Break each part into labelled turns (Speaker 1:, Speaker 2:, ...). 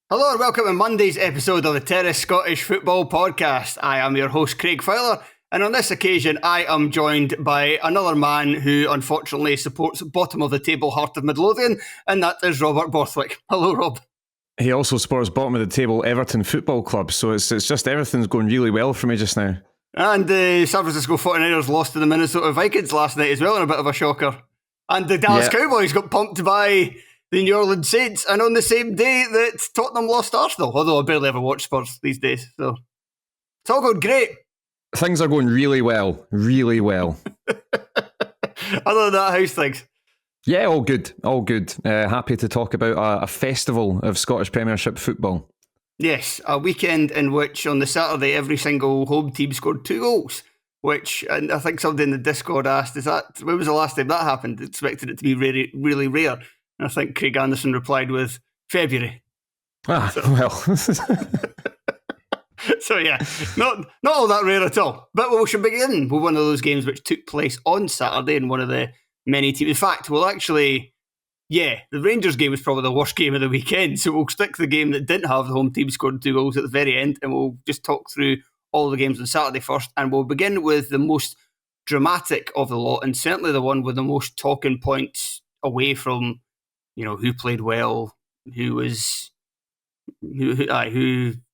Speaker 1: Hello and welcome to Monday's episode of the Terrace Scottish Football Podcast. I am your host Craig Fowler, and on this occasion I am joined by another man who unfortunately supports bottom of the table Heart of Midlothian, and that is Robert Borthwick. Hello Rob.
Speaker 2: He also supports bottom of the table Everton Football Club, so it's just everything's going really well for me just now.
Speaker 1: And the San Francisco 49ers lost to the Minnesota Vikings last night as well in a bit of a shocker. And the Dallas Cowboys got pumped by the New Orleans Saints, and on the same day that Tottenham lost to Arsenal, although I barely ever watch Spurs these days, so it's all going great.
Speaker 2: Things are going really well, really well.
Speaker 1: Other than that, how's things?
Speaker 2: Yeah, all good, all good. Happy to talk about a festival of Scottish Premiership football.
Speaker 1: Yes, a weekend in which on the Saturday every single home team scored 2 goals, which, and I think somebody in the Discord asked, when was the last time that happened? Expected it to be really, really rare. And I think Craig Anderson replied with February.
Speaker 2: Well.
Speaker 1: So yeah, not all that rare at all. But we should begin with one of those games which took place on Saturday in one of the many teams. In fact, the Rangers game was probably the worst game of the weekend. So we'll stick to the game that didn't have the home team scoring 2 goals at the very end, and we'll just talk through all the games on Saturday first. And we'll begin with the most dramatic of the lot, and certainly the one with the most talking points away from, who played well,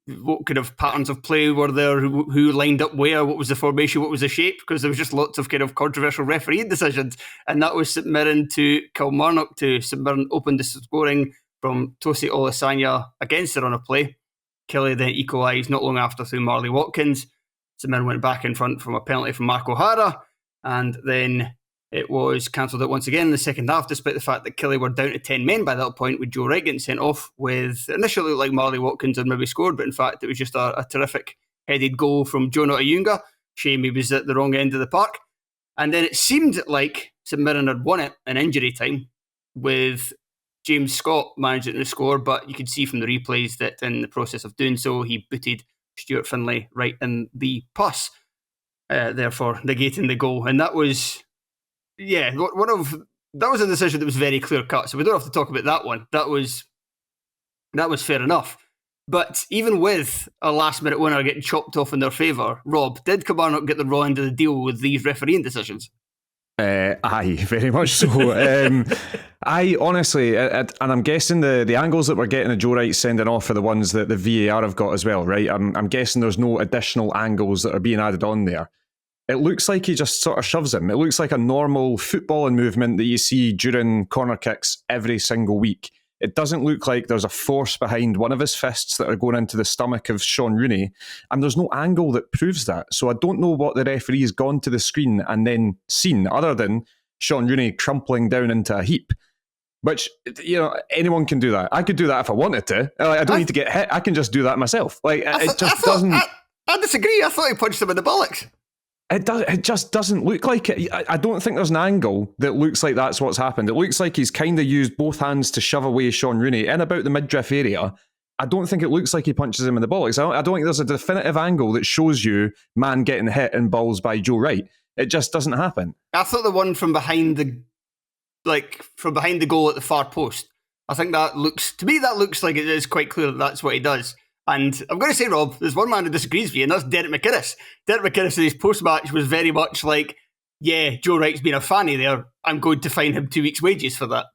Speaker 1: what kind of patterns of play were there, who lined up where, what was the formation, what was the shape, because there was just lots of kind of controversial refereeing decisions, and that was St Mirren to Kilmarnock. St Mirren opened the scoring from Tosi Olasanya against their on a play. Kelly then equalised not long after through Marley Watkins. St Mirren went back in front from a penalty from Mark O'Hara, and then it was cancelled out once again in the second half, despite the fact that Killie were down to 10 men by that point, with Joe Wright getting sent off, with initially looked like Marley Watkins had maybe scored, but in fact it was just a terrific headed goal from Jonah Ayunga. Shame he was at the wrong end of the park. And then it seemed like St Mirren had won it in injury time, with James Scott managing to score, but you could see from the replays that in the process of doing so, he booted Stuart Finlay right in the pus, therefore negating the goal. And that was... that was a decision that was very clear cut, so we don't have to talk about that one. That was fair enough. But even with a last minute winner getting chopped off in their favour, Rob, did Kilmarnock get the raw end of the deal with these refereeing decisions?
Speaker 2: Aye, very much so. I honestly, and I'm guessing the angles that we're getting a Joe Wright sending off are the ones that the VAR have got as well, right? I'm guessing there's no additional angles that are being added on there. It looks like he just sort of shoves him. It looks like a normal footballing movement that you see during corner kicks every single week. It doesn't look like there's a force behind one of his fists that are going into the stomach of Sean Rooney, and there's no angle that proves that. So I don't know what the referee's gone to the screen and then seen, other than Sean Rooney crumpling down into a heap. Which, anyone can do that. I could do that if I wanted to. I don't need to get hit. I can just do that myself. I
Speaker 1: disagree. I thought he punched him in the bollocks.
Speaker 2: It just doesn't look like it. I don't think there's an angle that looks like that's what's happened. It looks like he's kind of used both hands to shove away Sean Rooney in about the midriff area. I don't think it looks like he punches him in the bollocks. I don't think there's a definitive angle that shows you man getting hit in balls by Joe Wright. It just doesn't happen.
Speaker 1: I thought the one from behind the goal at the far post, I think that looks like it is quite clear that that's what he does. And I'm going to say, Rob, there's one man who disagrees with you, and that's Derek McInnes. Derek McInnes in his post-match was very much like, yeah, Joe Wright's been a fanny there. I'm going to fine him 2 weeks' wages for that.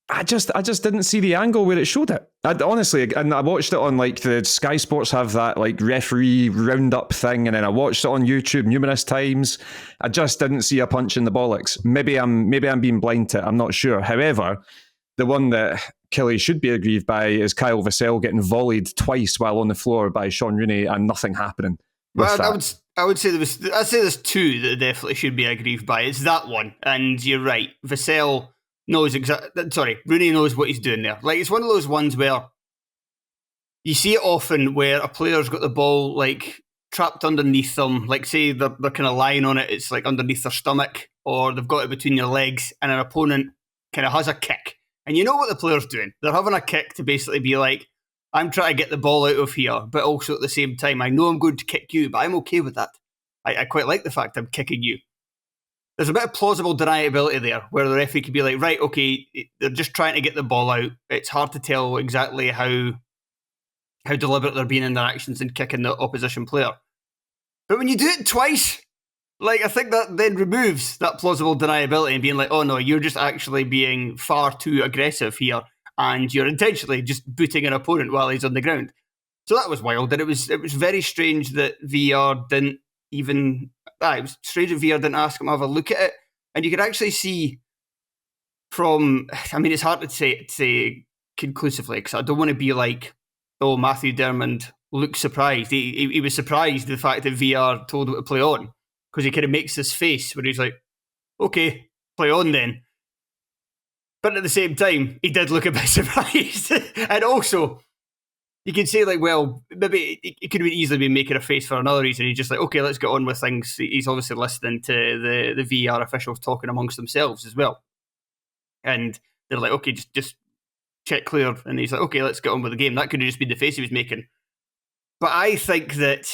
Speaker 2: I just didn't see the angle where it showed it. Honestly, and I watched it on the Sky Sports have that referee roundup thing, and then I watched it on YouTube numerous times. I just didn't see a punch in the bollocks. Maybe I'm being blind to it. I'm not sure. However, the one that Killie should be aggrieved by is Kyle Vassell getting volleyed twice while on the floor by Sean Rooney and nothing happening.
Speaker 1: Well, I would say there's 2 that definitely should be aggrieved by. It's that one, and you're right. Vassell knows Rooney knows what he's doing there. It's one of those ones where you see it often where a player's got the ball trapped underneath them, say they're kind of lying on it, it's underneath their stomach, or they've got it between your legs, and an opponent kind of has a kick. And you know what the player's doing. They're having a kick to basically be like, I'm trying to get the ball out of here, but also at the same time, I know I'm going to kick you, but I'm okay with that. I quite like the fact I'm kicking you. There's a bit of plausible deniability there, where the referee could be like, right, okay, they're just trying to get the ball out. It's hard to tell exactly how how deliberate they're being in their actions and kicking the opposition player. But when you do it twice, like, I think that then removes that plausible deniability and being like, oh no, you're just actually being far too aggressive here and you're intentionally just booting an opponent while he's on the ground. So that was wild, and it was very strange that VR didn't even... it was strange that VR didn't ask him to have a look at it. And you could actually see from... I mean, it's hard to say conclusively, because I don't want to be like, oh, Matthew Dermond looks surprised. He was surprised at the fact that VR told him to play on, because he kind of makes this face where he's like, okay, play on then. But at the same time, he did look a bit surprised. And also, you could say, like, well, maybe it could have easily been making a face for another reason. He's just like, okay, let's get on with things. He's obviously listening to the VR officials talking amongst themselves as well. And they're like, okay, just check clear. And he's like, okay, let's get on with the game. That could have just been the face he was making. But I think that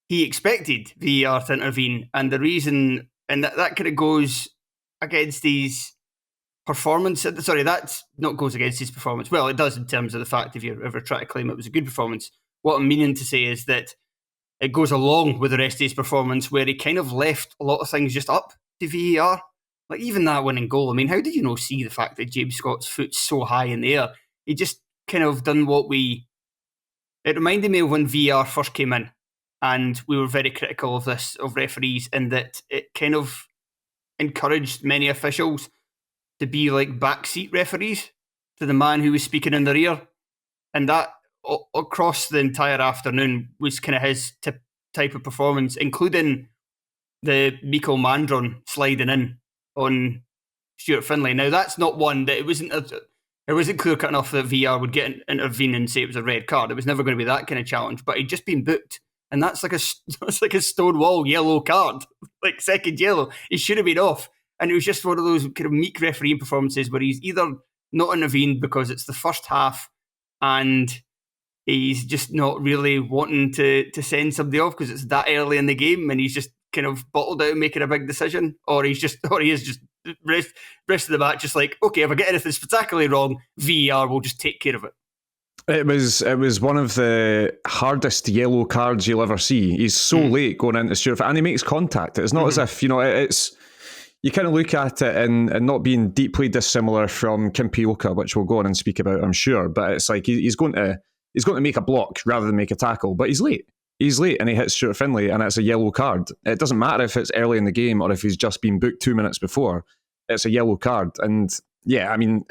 Speaker 1: he expected VR to intervene. And the reason, and that kind of goes against his performance. Sorry, that's not goes against his performance. Well, it does in terms of the fact if you're ever trying to claim it was a good performance. What I'm meaning to say is that it goes along with the rest of his performance where he kind of left a lot of things just up to VAR. Like even that winning goal, I mean, how did you not see the fact that James Scott's foot's so high in the air? He just kind of done what we... It reminded me of when VAR first came in and we were very critical of this, of referees, in that it kind of encouraged many officials to be like backseat referees to the man who was speaking in their ear. And that, across the entire afternoon, was kind of his type of performance, including the Mikel Mandron sliding in on Stuart Finlay. Now, that's not one that it wasn't clear-cut enough that VR would intervene and say it was a red card. It was never going to be that kind of challenge, but he'd just been booked. And that's like a Stonewall yellow card, like second yellow. He should have been off. And it was just one of those kind of meek refereeing performances where he's either not intervened because it's the first half and he's just not really wanting to send somebody off because it's that early in the game and he's just kind of bottled out making a big decision, or he is just rest of the match just like, okay, if I get anything spectacularly wrong, VAR will just take care of it.
Speaker 2: It was one of the hardest yellow cards you'll ever see. He's so late going into Stuart, and he makes contact. It's not as if, it's... You kind of look at it and not being deeply dissimilar from Kimpioka, which we'll go on and speak about, I'm sure. But it's like he's going to make a block rather than make a tackle. But he's late. He's late and he hits Stuart Finlay and it's a yellow card. It doesn't matter if it's early in the game or if he's just been booked 2 minutes before. It's a yellow card. And yeah, I mean,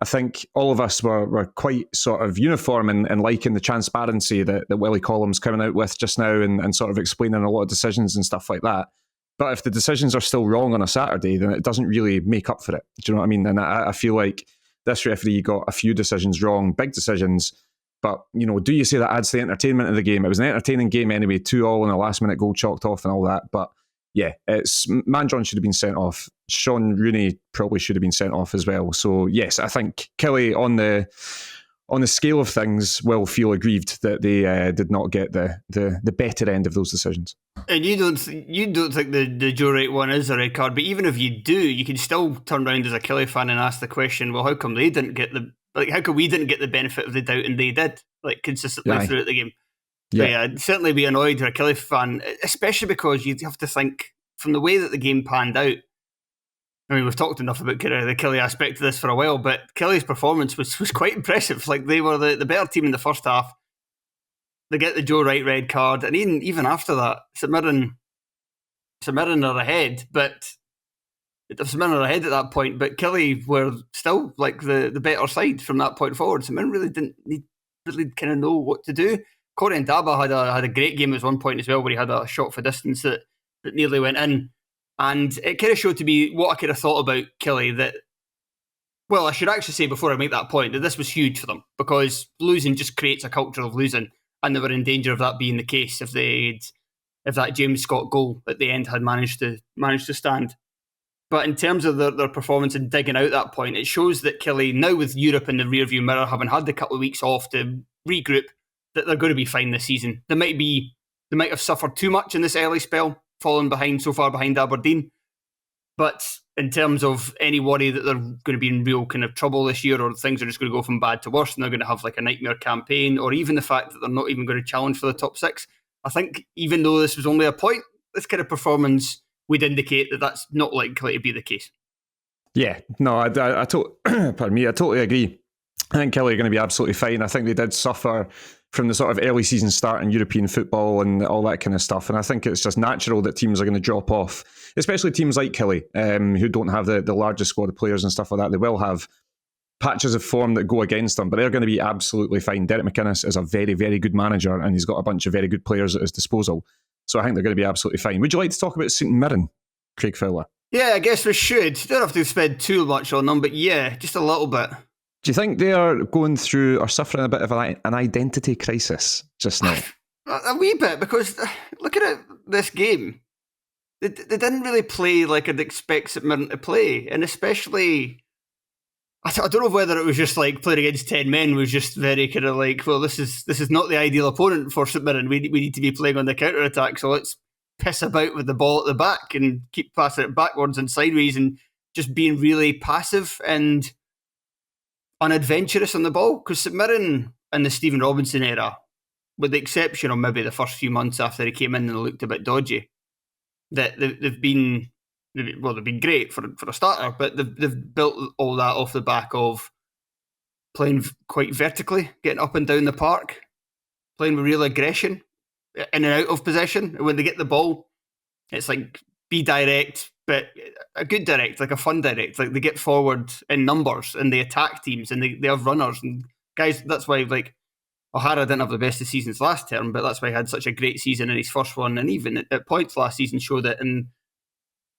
Speaker 2: I think all of us were quite sort of uniform in liking the transparency that Willie Collum's coming out with just now and sort of explaining a lot of decisions and stuff like that. But if the decisions are still wrong on a Saturday, then it doesn't really make up for it. Do you know what I mean? And I feel like this referee got a few decisions wrong, big decisions. But, do you say that adds to the entertainment of the game? It was an entertaining game anyway, 2-2 and a last-minute goal chalked off and all that. But, yeah, Mandron should have been sent off. Sean Rooney probably should have been sent off as well. So, yes, I think Kelly on the scale of things will feel aggrieved that they did not get the better end of those decisions.
Speaker 1: And you don't think the Joe Wright one is a red card, but even if you do, you can still turn around as a Kelly fan and ask the question, well, how come they didn't get how come we didn't get the benefit of the doubt and they did, like, consistently throughout the game? Yeah. So, yeah, I'd certainly be annoyed for a Kelly fan, especially because you have to think, from the way that the game panned out, I mean, we've talked enough about the Kelly aspect of this for a while, but Kelly's performance was quite impressive. Like, they were the better team in the first half. They get the Joe Wright red card, and even after that, St Mirren are ahead, but St Mirren are ahead at that point. But Kelly were still like the better side from that point forward. St Mirren really didn't kind of know what to do. Corey Ndaba had a great game at one point as well, where he had a shot for distance that nearly went in. And it kind of showed to me what I could have thought about Kelly, that, well, I should actually say before I make that point that this was huge for them, because losing just creates a culture of losing, and they were in danger of that being the case if that James Scott goal at the end had managed to stand. But in terms of their performance and digging out that point, it shows that Kelly, now with Europe in the rearview mirror, having had the couple of weeks off to regroup, that they're going to be fine this season. They might have suffered too much in this early spell, falling so far behind Aberdeen. But in terms of any worry that they're going to be in real kind of trouble this year, or things are just going to go from bad to worse and they're going to have like a nightmare campaign, or even the fact that they're not even going to challenge for the top six, I think even though this was only a point, this kind of performance would indicate that that's not likely to be the case.
Speaker 2: Yeah, no, I totally agree. I think Killie are going to be absolutely fine. I think they did suffer from the sort of early season start in European football and all that kind of stuff. And I think it's just natural that teams are going to drop off, especially teams like Killie, who don't have the largest squad of players and stuff like that. They will have patches of form that go against them, but they're going to be absolutely fine. Derek McInnes is a very, very good manager, and he's got a bunch of very good players at his disposal. So I think they're going to be absolutely fine. Would you like to talk about St Mirren, Craig Fowler?
Speaker 1: Yeah, I guess we should. Don't have to spend too much on them, but yeah, just a little bit.
Speaker 2: Do you think they are going through or suffering a bit of an identity crisis just now?
Speaker 1: A wee bit, because look at it, this game. They didn't really play like I'd expect St Mirren to play, and especially, I don't know whether it was just like playing against 10 men was just very kind of like, well, this is not the ideal opponent for St Mirren. We need to be playing on the counter-attack, so let's piss about with the ball at the back and keep passing it backwards and sideways and just being really passive and unadventurous on the ball. Because St Mirren in the Stephen Robinson era, with the exception of maybe the first few months after he came in and looked a bit dodgy, that they've been great for a starter, but they've built all that off the back of playing quite vertically, getting up and down the park, playing with real aggression, in and out of possession. When they get the ball, it's like be direct, but a good direct, like a fun direct. Like they get forward in numbers and they attack teams and they have runners and guys. That's why like O'Hara didn't have the best of seasons last term, but that's why he had such a great season in his first one, and even at points last season showed it. And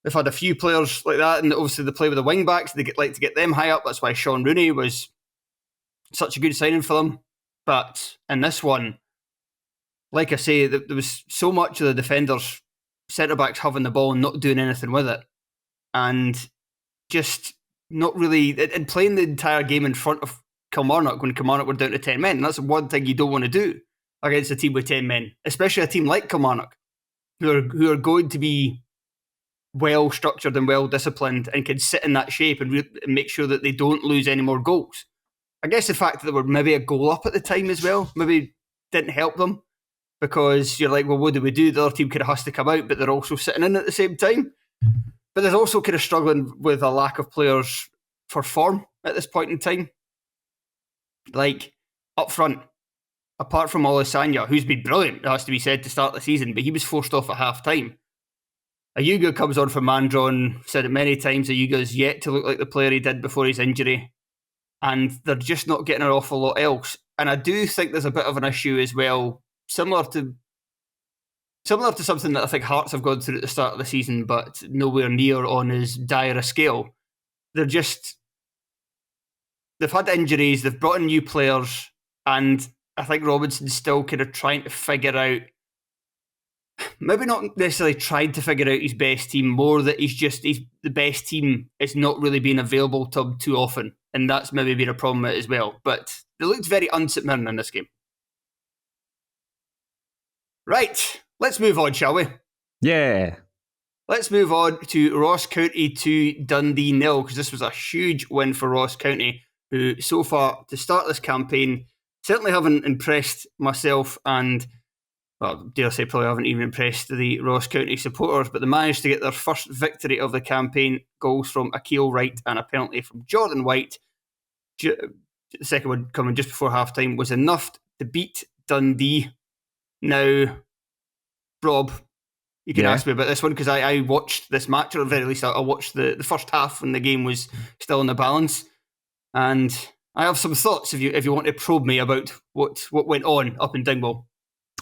Speaker 1: they've had a few players like that, and obviously they play with the wing backs. They like to get them high up. That's why Sean Rooney was such a good signing for them. But in this one, like I say, there was so much of the defenders, centre-backs having the ball and not doing anything with it. And just not really, and playing the entire game in front of Kilmarnock when Kilmarnock were down to 10 men. And that's one thing you don't want to do against a team with 10 men, especially a team like Kilmarnock, who are going to be well structured and well disciplined and can sit in that shape and make sure that they don't lose any more goals. I guess the fact that they were maybe a goal up at the time as well maybe didn't help them, because you're like, well, what do we do? The other team kind of has to come out, but they're also sitting in at the same time. But there's also kind of struggling with a lack of players for form at this point in time. Like, up front, apart from Olisanya, who's been brilliant, it has to be said, to start the season, but he was forced off at half-time. Ayuga comes on for Mandron, said it many times, Ayuga's yet to look like the player he did before his injury, and they're just not getting an awful lot else. And I do think there's a bit of an issue as well, similar to something that I think Hearts have gone through at the start of the season, but nowhere near on as dire a scale. They've had injuries, they've brought in new players, and I think Robinson's still kind of trying to figure out, maybe not necessarily trying to figure out his best team, more that he's the best team. It's not really been available to him too often, and that's maybe been a problem as well. But they looked very un-St Mirren in this game. Right, let's move on, shall we?
Speaker 2: Yeah.
Speaker 1: Let's move on to Ross County 2, Dundee 0, because this was a huge win for Ross County, who so far, to start this campaign, certainly haven't impressed myself and, well, dare I say, probably haven't even impressed the Ross County supporters, but they managed to get their first victory of the campaign. Goals from Akil Wright and a penalty from Jordan White. The second one coming just before half-time was enough to beat Dundee. Now, Rob, you can ask me about this one, because I watched this match, or at the very least I watched the first half when the game was still in the balance, and I have some thoughts if you want to probe me about what went on up in Dingwall.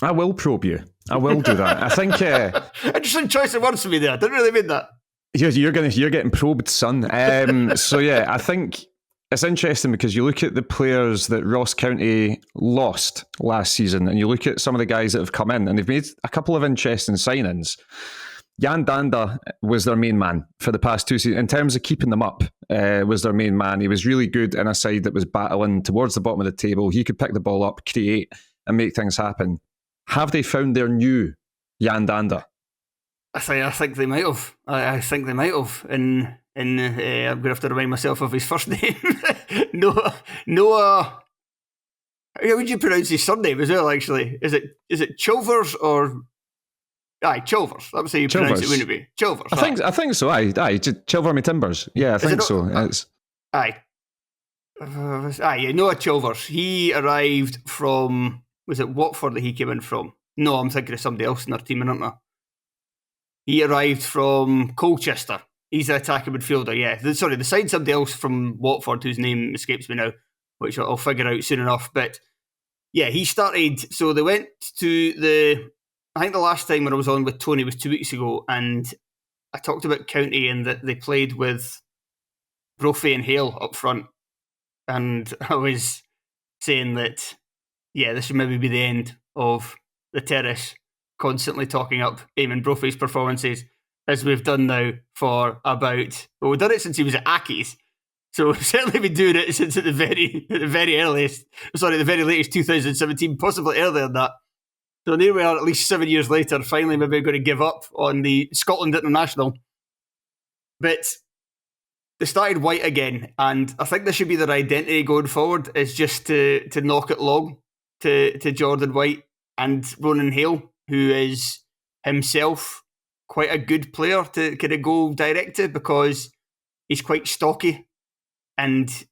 Speaker 2: I will probe you. I will do that. I think
Speaker 1: interesting choice of words for me there. I didn't really mean that.
Speaker 2: You're getting probed, son. So yeah, I think it's interesting because you look at the players that Ross County lost last season, and you look at some of the guys that have come in, and they've made a couple of interesting signings. Yan Dhanda was their main man for the past 2 seasons. In terms of keeping them up, was their main man. He was really good in a side that was battling towards the bottom of the table. He could pick the ball up, create, and make things happen. Have they found their new Yan Dhanda?
Speaker 1: I think they might have. I think they might have. And I'm going to have to remind myself of his first name. Noah. How would you pronounce his surname as well? Actually, is it Chilvers or? Aye, Chilvers. That was how you pronounce it, wouldn't it be? Chilvers.
Speaker 2: I think so. Aye, Chilver me timbers. Yeah, I think so.
Speaker 1: Aye. Noah Chilvers. He arrived from. Was it Watford that he came in from? No, I'm thinking of somebody else in their team, aren't I? He arrived from Colchester. He's the attacking midfielder, yeah. The side somebody else from Watford whose name escapes me now, which I'll figure out soon enough. But yeah, he started. So they went to I think the last time when I was on with Tony was 2 weeks ago, and I talked about County and that they played with Brophy and Hale up front. And I was saying that, yeah, this should maybe be the end of the terrace constantly talking up Eamon Brophy's performances, as we've done now for we've done it since he was at Aki's. So we've certainly been doing it since the very latest 2017, possibly earlier than that. So there we are, at least 7 years later, finally maybe going to give up on the Scotland International. But they started White again, and I think this should be their identity going forward, is just to knock it long to Jordan White and Ronan Hale, who is himself quite a good player to kind of go direct to, because he's quite stocky and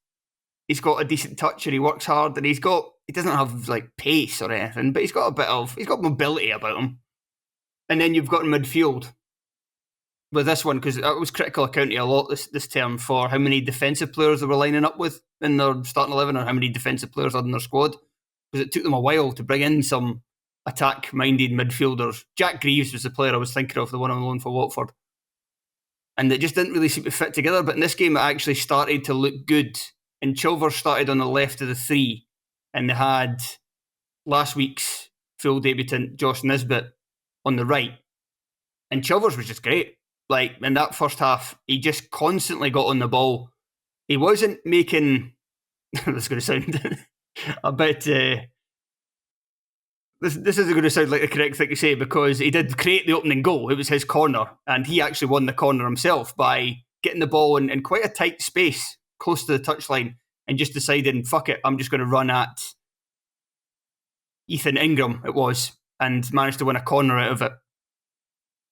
Speaker 1: he's got a decent touch and he works hard, and he doesn't have like pace or anything, but he's got mobility about him. And then you've got in midfield with this one, because I was critical of County a lot this term for how many defensive players they were lining up with in their starting 11, or how many defensive players are in their squad, because it took them a while to bring in some attack-minded midfielders. Jack Greaves was the player I was thinking of, the one on loan for Watford. And it just didn't really seem to fit together. But in this game, it actually started to look good. And Chilvers started on the left of the three. And they had last week's full debutant, Josh Nisbet, on the right. And Chilvers was just great. Like, in that first half, he just constantly got on the ball. He wasn't making... That's going to sound a bit... This isn't going to sound like the correct thing to say, because he did create the opening goal. It was his corner, and he actually won the corner himself by getting the ball in quite a tight space close to the touchline and just deciding, fuck it, I'm just going to run at Ethan Ingram, it was, and managed to win a corner out of it.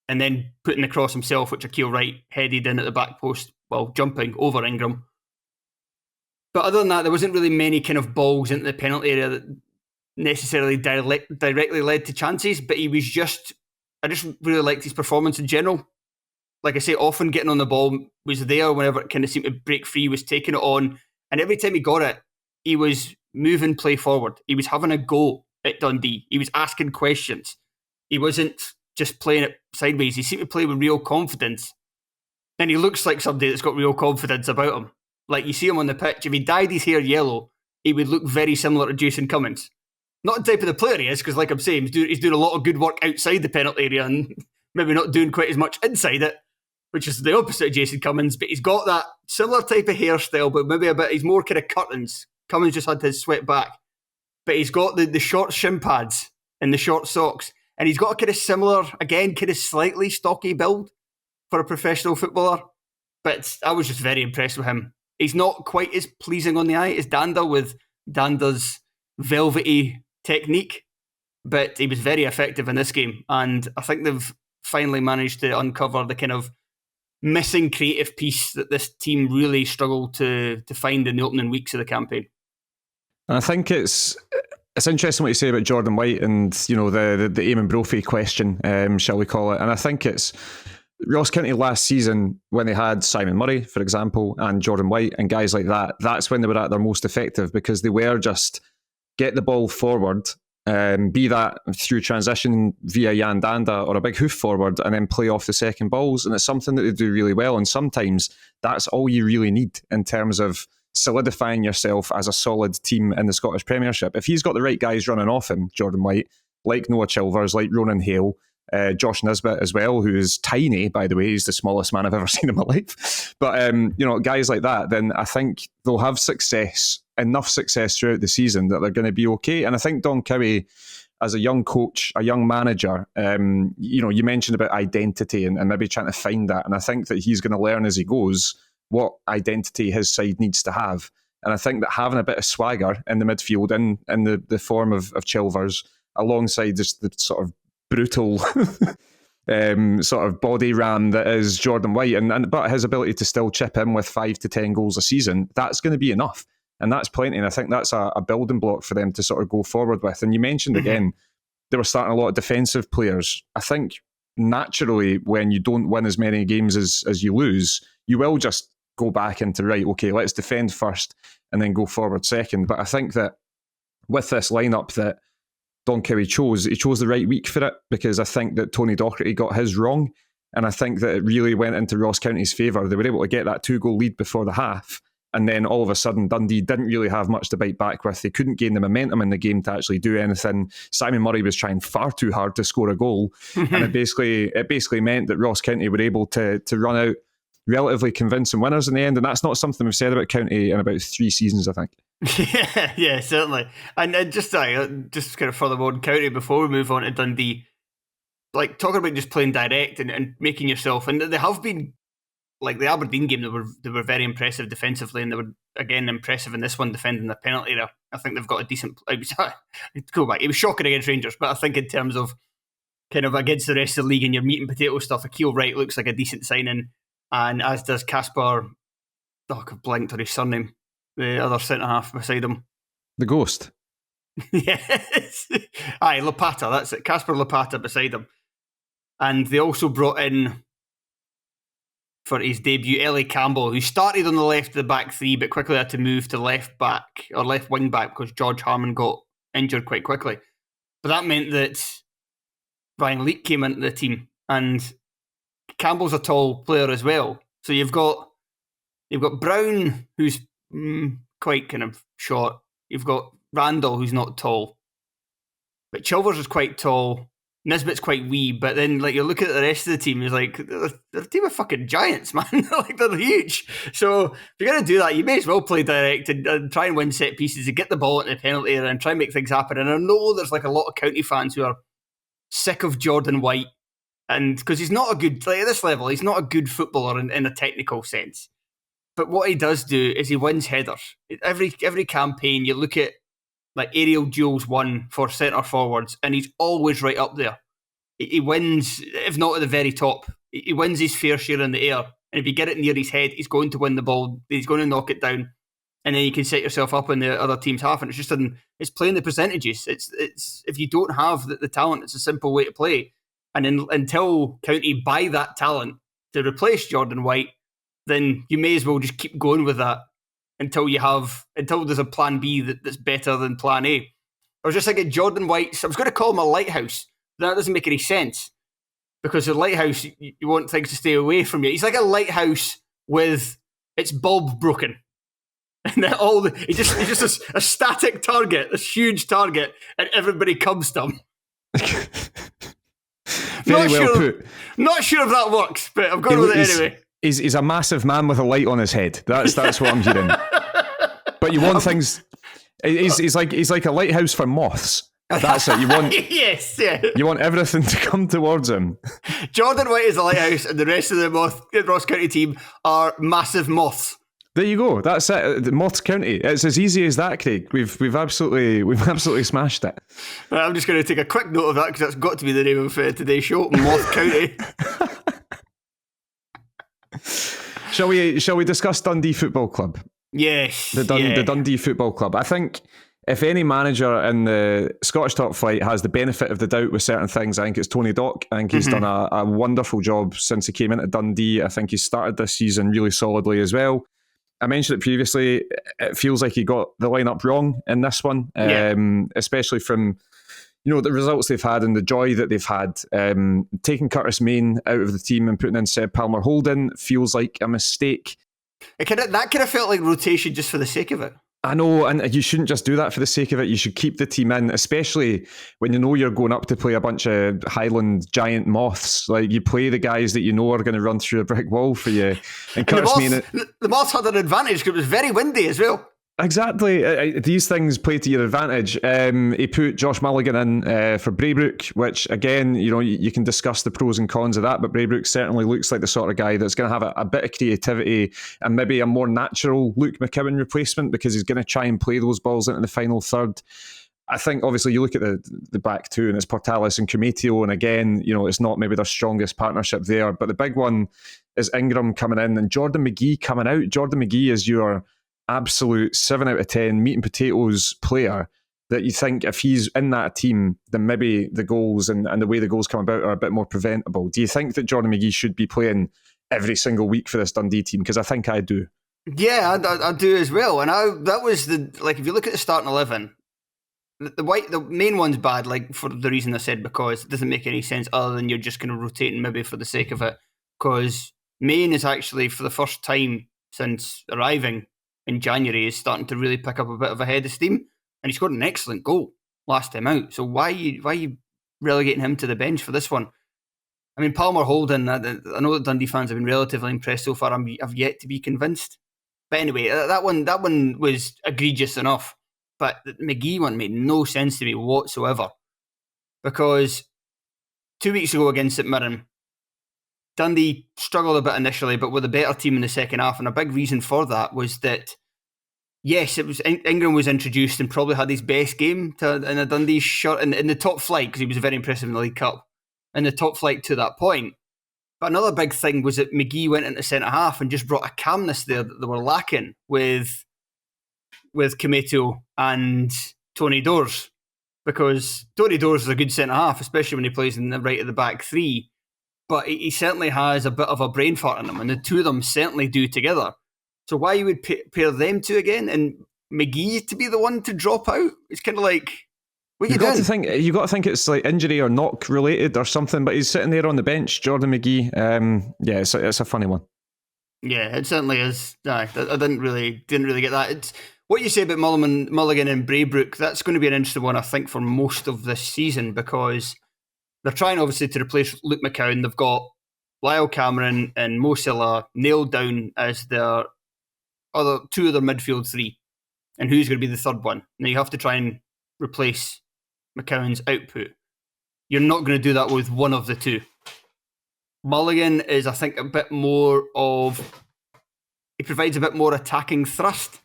Speaker 1: And then putting the cross himself, which Akil Wright headed in at the back post while jumping over Ingram. But other than that, there wasn't really many kind of balls into the penalty area that necessarily directly led to chances, but I just really liked his performance in general. Like I say, often getting on the ball was there whenever it kind of seemed to break free, was taking it on, and every time he got it, he was moving play forward. He was having a go at Dundee. He was asking questions. He wasn't just playing it sideways. He seemed to play with real confidence, and he looks like somebody that's got real confidence about him. Like, you see him on the pitch, if he dyed his hair yellow, he would look very similar to Jason Cummins. Not the type of the player he is, because like I'm saying, he's doing a lot of good work outside the penalty area and maybe not doing quite as much inside it, which is the opposite of Jason Cummins, but he's got that similar type of hairstyle, but maybe he's more kind of curtains. Cummins just had his swept back. But he's got the short shin pads and the short socks, and he's got a kind of similar, again, kind of slightly stocky build for a professional footballer. But I was just very impressed with him. He's not quite as pleasing on the eye as Dhanda, with Dhanda's velvety technique, but he was very effective in this game, and I think they've finally managed to uncover the kind of missing creative piece that this team really struggled to find in the opening weeks of the campaign.
Speaker 2: And I think it's interesting what you say about Jordan White and, you know, the Eamon Brophy question, shall we call it. And I think it's Ross County last season, when they had Simon Murray, for example, and Jordan White and guys like that, that's when they were at their most effective, because they were just get the ball forward, be that through transition via Yan Dhanda or a big hoof forward, and then play off the second balls. And it's something that they do really well. And sometimes that's all you really need in terms of solidifying yourself as a solid team in the Scottish Premiership. If he's got the right guys running off him, Jordan White, like Noah Chilvers, like Ronan Hale, Josh Nisbet as well, who is tiny, by the way. He's the smallest man I've ever seen in my life. But, you know, guys like that, then I think they'll have enough success throughout the season that they're going to be okay. And I think Don Cowie as a young coach, a young manager, you mentioned about identity and maybe trying to find that. And I think that he's going to learn as he goes what identity his side needs to have. And I think that having a bit of swagger in the midfield, in the form of Chilvers, alongside just the sort of brutal sort of body ram that is Jordan White, but his ability to still chip in with 5 to 10 goals a season, that's going to be enough. And that's plenty. And I think that's a building block for them to sort of go forward with. And you mentioned again, they were starting a lot of defensive players. I think naturally, when you don't win as many games as you lose, you will just go back into, right, okay, let's defend first and then go forward second. But I think that with this lineup that Don Cowie chose, he chose the right week for it, because I think that Tony Docherty got his wrong. And I think that it really went into Ross County's favour. They were able to get that 2-goal lead before the half. And then all of a sudden, Dundee didn't really have much to bite back with. They couldn't gain the momentum in the game to actually do anything. Simon Murray was trying far too hard to score a goal. And it basically meant that Ross County were able to run out relatively convincing winners in the end. And that's not something we've said about County in about 3 seasons, I think.
Speaker 1: Yeah, certainly. And just kind of furthermore on County before we move on to Dundee, like talking about just playing direct and making yourself, and they have been, like the Aberdeen game, they were very impressive defensively, and they were again impressive in this one defending the penalty area. I think they've got a decent. Go back. It was shocking against Rangers, but I think in terms of kind of against the rest of the league and your meat and potato stuff, Akil Wright looks like a decent signing, and as does Casper. I've blanked on his surname. The other centre half beside him,
Speaker 2: the Ghost.
Speaker 1: Yes, aye, Lopata. That's it. Casper Lopata beside him, and they also brought in, for his debut, Ellie Campbell, who started on the left of the back three, but quickly had to move to left back or left wing back because George Harmon got injured quite quickly. But that meant that Ryan Leake came into the team, and Campbell's a tall player as well. So you've got Brown, who's quite kind of short. You've got Randall, who's not tall, but Chilvers is quite tall. Nisbet's quite wee, but then like you look at the rest of the team, it's like they're a team of fucking giants, man. Like they're huge. So if you're going to do that, you may as well play direct and try and win set pieces and get the ball into the penalty area and try and make things happen. And I know there's like a lot of County fans who are sick of Jordan White, and because he's not a good, like at this level, he's not a good footballer in a technical sense. But what he does do is he wins headers. Every campaign, you look at like aerial duels won for centre forwards, and he's always right up there. He wins, if not at the very top. He wins his fair share in the air, and if you get it near his head, he's going to win the ball. He's going to knock it down, and then you can set yourself up in the other team's half. And it's playing the percentages. It's if you don't have the talent, it's a simple way to play. And until County buy that talent to replace Jordan White, then you may as well just keep going with that until there's a plan B that's better than plan A. I was just thinking Jordan White, I was going to call him a lighthouse. That doesn't make any sense, because a lighthouse, you want things to stay away from you. He's like a lighthouse with its bulb broken. And he's just a static target, this huge target, and everybody comes to him.
Speaker 2: Very well put.
Speaker 1: Not sure if that works, but I'm going with it anyway.
Speaker 2: He's a massive man with a light on his head. That's what I'm hearing. But you want things. He's like a lighthouse for moths. That's it. You want
Speaker 1: yes, yeah.
Speaker 2: You want everything to come towards him. Jordan
Speaker 1: White is a lighthouse, and the rest of the Ross County team are massive moths.
Speaker 2: There you go. That's it. The Moths County. It's as easy as that, Craig. We've absolutely smashed it.
Speaker 1: I'm just going to take a quick note of that, because that's got to be the name of today's show, Moth County.
Speaker 2: Shall we discuss Dundee Football Club?
Speaker 1: Yes.
Speaker 2: The Dundee Football Club. I think if any manager in the Scottish top flight has the benefit of the doubt with certain things, I think it's Tony Dock. I think he's done a wonderful job since he came into Dundee. I think he started this season really solidly as well. I mentioned it previously, it feels like he got the lineup wrong in this one, especially from the results they've had and the joy that they've had. Taking Curtis Main out of the team and putting in Seb Palmer-Houlden feels like a mistake.
Speaker 1: That kind of felt like rotation just for the sake of it.
Speaker 2: I know, and you shouldn't just do that for the sake of it. You should keep the team in, especially when you know you're going up to play a bunch of Highland giant moths. Like, you play the guys that you know are going to run through a brick wall for you. And Curtis Main...
Speaker 1: The moths had an advantage because it was very windy as well.
Speaker 2: Exactly. These things play to your advantage. He put Josh Mulligan in for Braybrook, which again, you can discuss the pros and cons of that, but Braybrook certainly looks like the sort of guy that's going to have a bit of creativity and maybe a more natural Luke McCowan replacement, because he's going to try and play those balls into the final third. I think obviously you look at the back two and it's Portalis and Cometio, and again, it's not maybe their strongest partnership there, but the big one is Ingram coming in and Jordan McGee coming out. Jordan McGee is your absolute 7 out of 10 meat and potatoes player that you think if he's in that team, then maybe the goals and the way the goals come about are a bit more preventable. Do you think that Jordan McGee should be playing every single week for this Dundee team? Because I think I do.
Speaker 1: Yeah, I do as well. And that was if you look at the starting 11, the main one's bad, for the reason I said, because it doesn't make any sense other than you're just kind of rotating maybe for the sake of it. Because Main is actually, for the first time since arriving in January, is starting to really pick up a bit of a head of steam, and he scored an excellent goal last time out. So why are you relegating him to the bench for this one? I mean, Palmer Holden, I know that Dundee fans have been relatively impressed so far. I've yet to be convinced. But anyway, that one was egregious enough. But the McGee one made no sense to me whatsoever, because 2 weeks ago against St Mirren, Dundee struggled a bit initially, but with a better team in the second half. And a big reason for that was that, yes, it was Ingram was introduced and probably had his best game in a Dundee shirt in the top flight, because he was very impressive in the League Cup, in the top flight to that point. But another big thing was that McGee went into centre half and just brought a calmness there that they were lacking with Cometio and Tony Dores, because Tony Dores is a good centre half, especially when he plays in the right of the back three. But he certainly has a bit of a brain fart in him, and the two of them certainly do together. So why you would pair them two again and McGee to be the one to drop out? It's kind of like, what are you doing?
Speaker 2: You got to think it's like injury or knock related or something. But he's sitting there on the bench, Jordan McGee. It's a funny one.
Speaker 1: Yeah, it certainly is. I didn't really get that. It's what you say about Mulligan and Braybrook. That's going to be an interesting one, I think, for most of this season, because they're trying, obviously, to replace Luke McCowan. They've got Lyle Cameron and Mo Salah nailed down as their two of their midfield three. And who's going to be the third one? Now, you have to try and replace McCowan's output. You're not going to do that with one of the two. Mulligan is, I think, a bit more of... He provides a bit more attacking thrust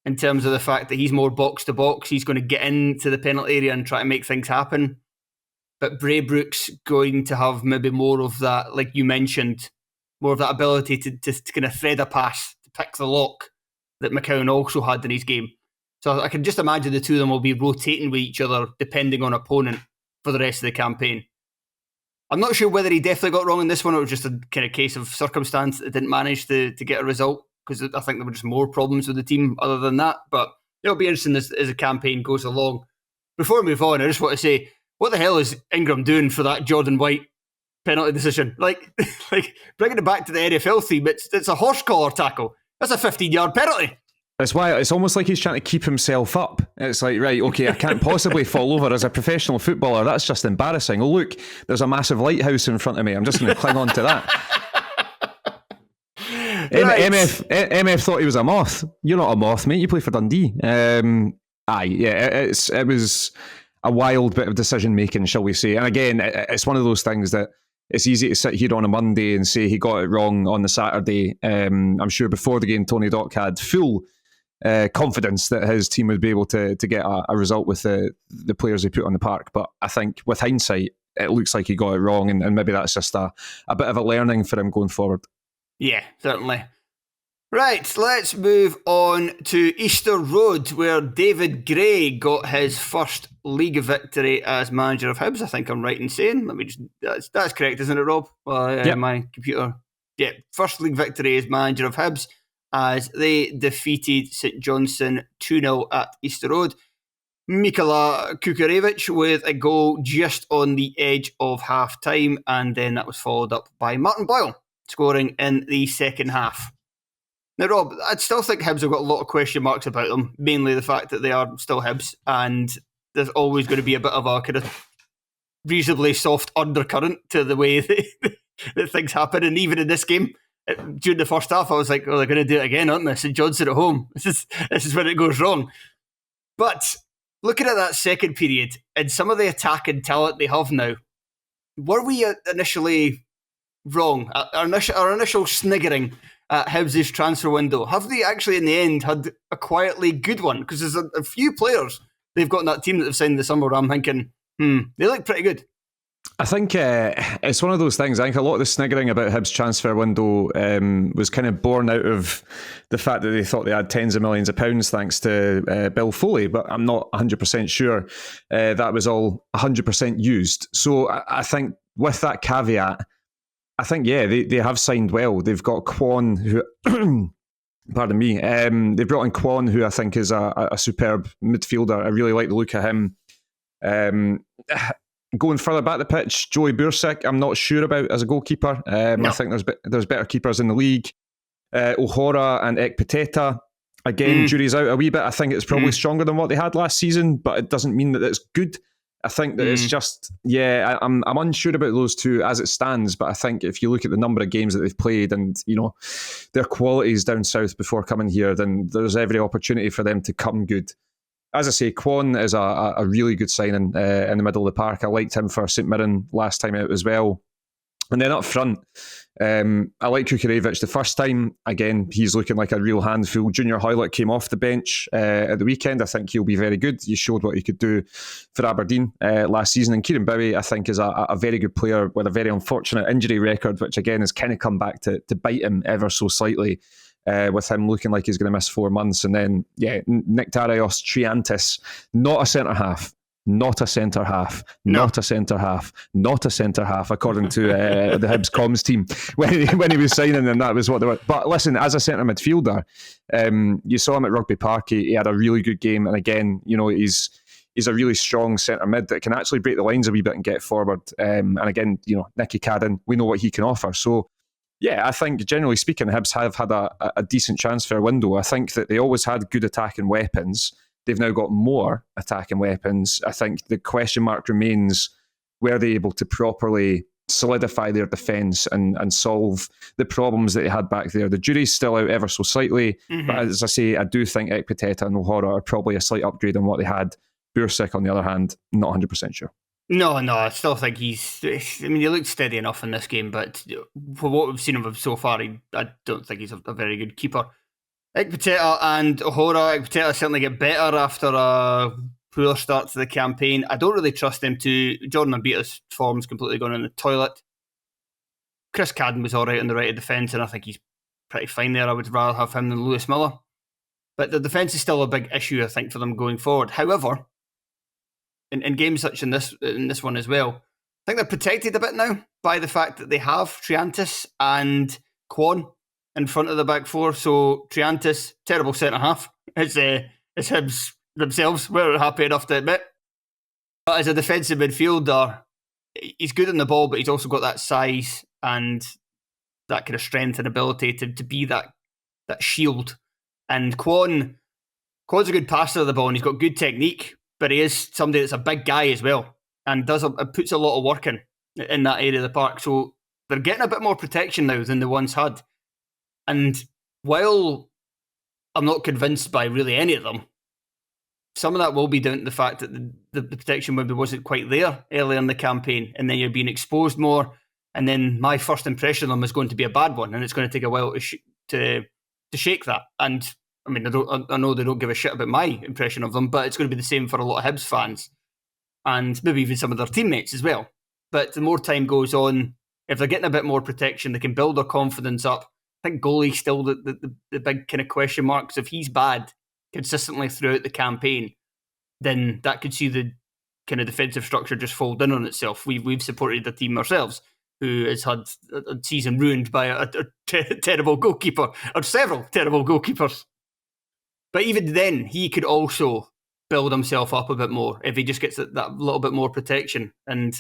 Speaker 1: in terms of the fact that he's more box-to-box. He's going to get into the penalty area and try to make things happen. But Braybrook's going to have maybe more of that, like you mentioned, more of that ability to kind of thread a pass, to pick the lock that McCowan also had in his game. So I can just imagine the two of them will be rotating with each other depending on opponent for the rest of the campaign. I'm not sure whether he definitely got wrong in this one, or it was just a kind of case of circumstance that didn't manage to get a result, because I think there were just more problems with the team other than that. But it'll be interesting as the campaign goes along. Before we move on, I just want to say, what the hell is Ingram doing for that Jordan White penalty decision? Like bringing it back to the NFL theme, it's a horse collar tackle. That's a 15-yard penalty.
Speaker 2: That's why it's almost like he's trying to keep himself up. It's like, right, okay, I can't possibly fall over as a professional footballer. That's just embarrassing. Oh, look, there's a massive lighthouse in front of me. I'm just going to cling on to that. Right. MF thought he was a moth. You're not a moth, mate. You play for Dundee. It was a wild bit of decision making, shall we say. And again, it's one of those things that it's easy to sit here on a Monday and say he got it wrong on the Saturday. I'm sure before the game, Tony Dock had full confidence that his team would be able to get a result with the players he put on the park. But I think with hindsight, it looks like he got it wrong, and maybe that's just a bit of a learning for him going forward.
Speaker 1: Yeah, certainly. Right, let's move on to Easter Road, where David Gray got his first league victory as manager of Hibs. I think I'm right in saying. Let me just. That's correct, isn't it, Rob? Yep. My computer. Yeah, first league victory as manager of Hibs as they defeated St Johnstone 2-0 at Easter Road. Mikola Kukurevich with a goal just on the edge of half time, and then that was followed up by Martin Boyle scoring in the second half. Now, Rob, I'd still think Hibs have got a lot of question marks about them, mainly the fact that they are still Hibs, and there's always going to be a bit of a kind of reasonably soft undercurrent to the way that things happen, and even in this game, during the first half, I was like, "Oh, they're going to do it again, aren't they? St Johnstone at home. This is when it goes wrong." But looking at that second period and some of the attacking talent they have now, were we initially wrong? Our initial sniggering at Hibs' transfer window, have they actually in the end had a quietly good one? Because there's a few players they've got in that team that they've signed this summer where I'm thinking, they look pretty good.
Speaker 2: I think it's one of those things. I think a lot of the sniggering about Hibs' transfer window was kind of born out of the fact that they thought they had tens of millions of pounds thanks to Bill Foley, but I'm not 100% sure that was all 100% used. So I think with that caveat, I think, they have signed well. They've got Kwon, who... Pardon me. They brought in Kwon, who I think is a superb midfielder. I really like the look of him. Going further back the pitch, Joey Bursik, I'm not sure about as a goalkeeper. No. I think there's better keepers in the league. O'Hora and Ekpiteta. Again, jury's out a wee bit. I think it's probably stronger than what they had last season, but it doesn't mean that it's good. I think that it's just, I'm unsure about those two as it stands, but I think if you look at the number of games that they've played and, their qualities down south before coming here, then there's every opportunity for them to come good. As I say, Kwon is a really good signing in the middle of the park. I liked him for St Mirren last time out as well. And then up front, I like Kukurevich the first time. Again, he's looking like a real handful. Junior Hoylett came off the bench at the weekend. I think he'll be very good. He showed what he could do for Aberdeen last season. And Kieran Bowie, I think, is a very good player with a very unfortunate injury record, which again has kind of come back to bite him ever so slightly, with him looking like he's going to miss 4 months. And then, Nektarios Triantis, not a centre-half. Not a centre-half, not a centre-half, not a centre-half, according to the Hibs comms team when he was signing them. That was what they were. But listen, as a centre midfielder, you saw him at Rugby Park. He had a really good game. And again, he's a really strong centre mid that can actually break the lines a wee bit and get forward. And again, Nicky Cadden, we know what he can offer. So, I think generally speaking, Hibs have had a decent transfer window. I think that they always had good attacking weapons. They've now got more attacking weapons. I think the question mark remains, were they able to properly solidify their defence and solve the problems that they had back there? The jury's still out ever so slightly, but as I say, I do think Ekpiteta and O'Hara are probably a slight upgrade on what they had. Bursik, on the other hand, not 100% sure.
Speaker 1: No, I still think he looked steady enough in this game, but for what we've seen of him so far, I don't think he's a very good keeper. Ekpiteta and O'Hara. Ekpiteta certainly get better after a poor start to the campaign. I don't really trust them too. Jordan Abita's form's completely gone in the toilet. Chris Cadden was alright on the right of defence, and I think he's pretty fine there. I would rather have him than Lewis Miller. But the defence is still a big issue, I think, for them going forward. However, in games such in this one as well, I think they're protected a bit now by the fact that they have Triantis and Kwon in front of the back four. So Triantis, terrible centre-half, as Hibs themselves were happy enough to admit. But as a defensive midfielder, he's good on the ball, but he's also got that size and that kind of strength and ability to be that shield. And Kwon's a good passer of the ball, and he's got good technique, but he is somebody that's a big guy as well, and puts a lot of work in that area of the park. So they're getting a bit more protection now than they once had. And while I'm not convinced by really any of them, some of that will be down to the fact that the protection maybe wasn't quite there earlier in the campaign, and then you're being exposed more, and then my first impression of them is going to be a bad one, and it's going to take a while to shake that. And I mean, I know they don't give a shit about my impression of them, but it's going to be the same for a lot of Hibs fans, and maybe even some of their teammates as well. But the more time goes on, if they're getting a bit more protection, they can build their confidence up. I think goalie's still the big kind of question mark, because if he's bad consistently throughout the campaign, then that could see the kind of defensive structure just fold in on itself. We've supported the team ourselves who has had a season ruined by a terrible goalkeeper, or several terrible goalkeepers. But even then, he could also build himself up a bit more if he just gets that little bit more protection. And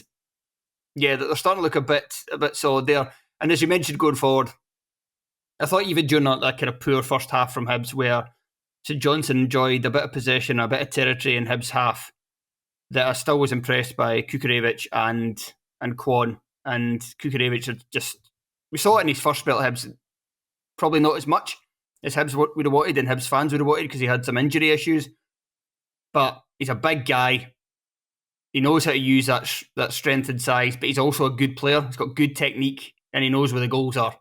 Speaker 1: they're starting to look a bit solid there. And as you mentioned, going forward, I thought even during that kind of poor first half from Hibs, where St Johnstone enjoyed a bit of possession, a bit of territory in Hibs' half, that I still was impressed by Kukurevich and Kwon. And Kukurevich, we saw it in his first spell at Hibs. probably not as much as Hibs would have wanted and Hibs fans would have wanted because he had some injury issues. But he's a big guy. He knows how to use that strength and size, but he's also a good player. He's got good technique and he knows where the goals are.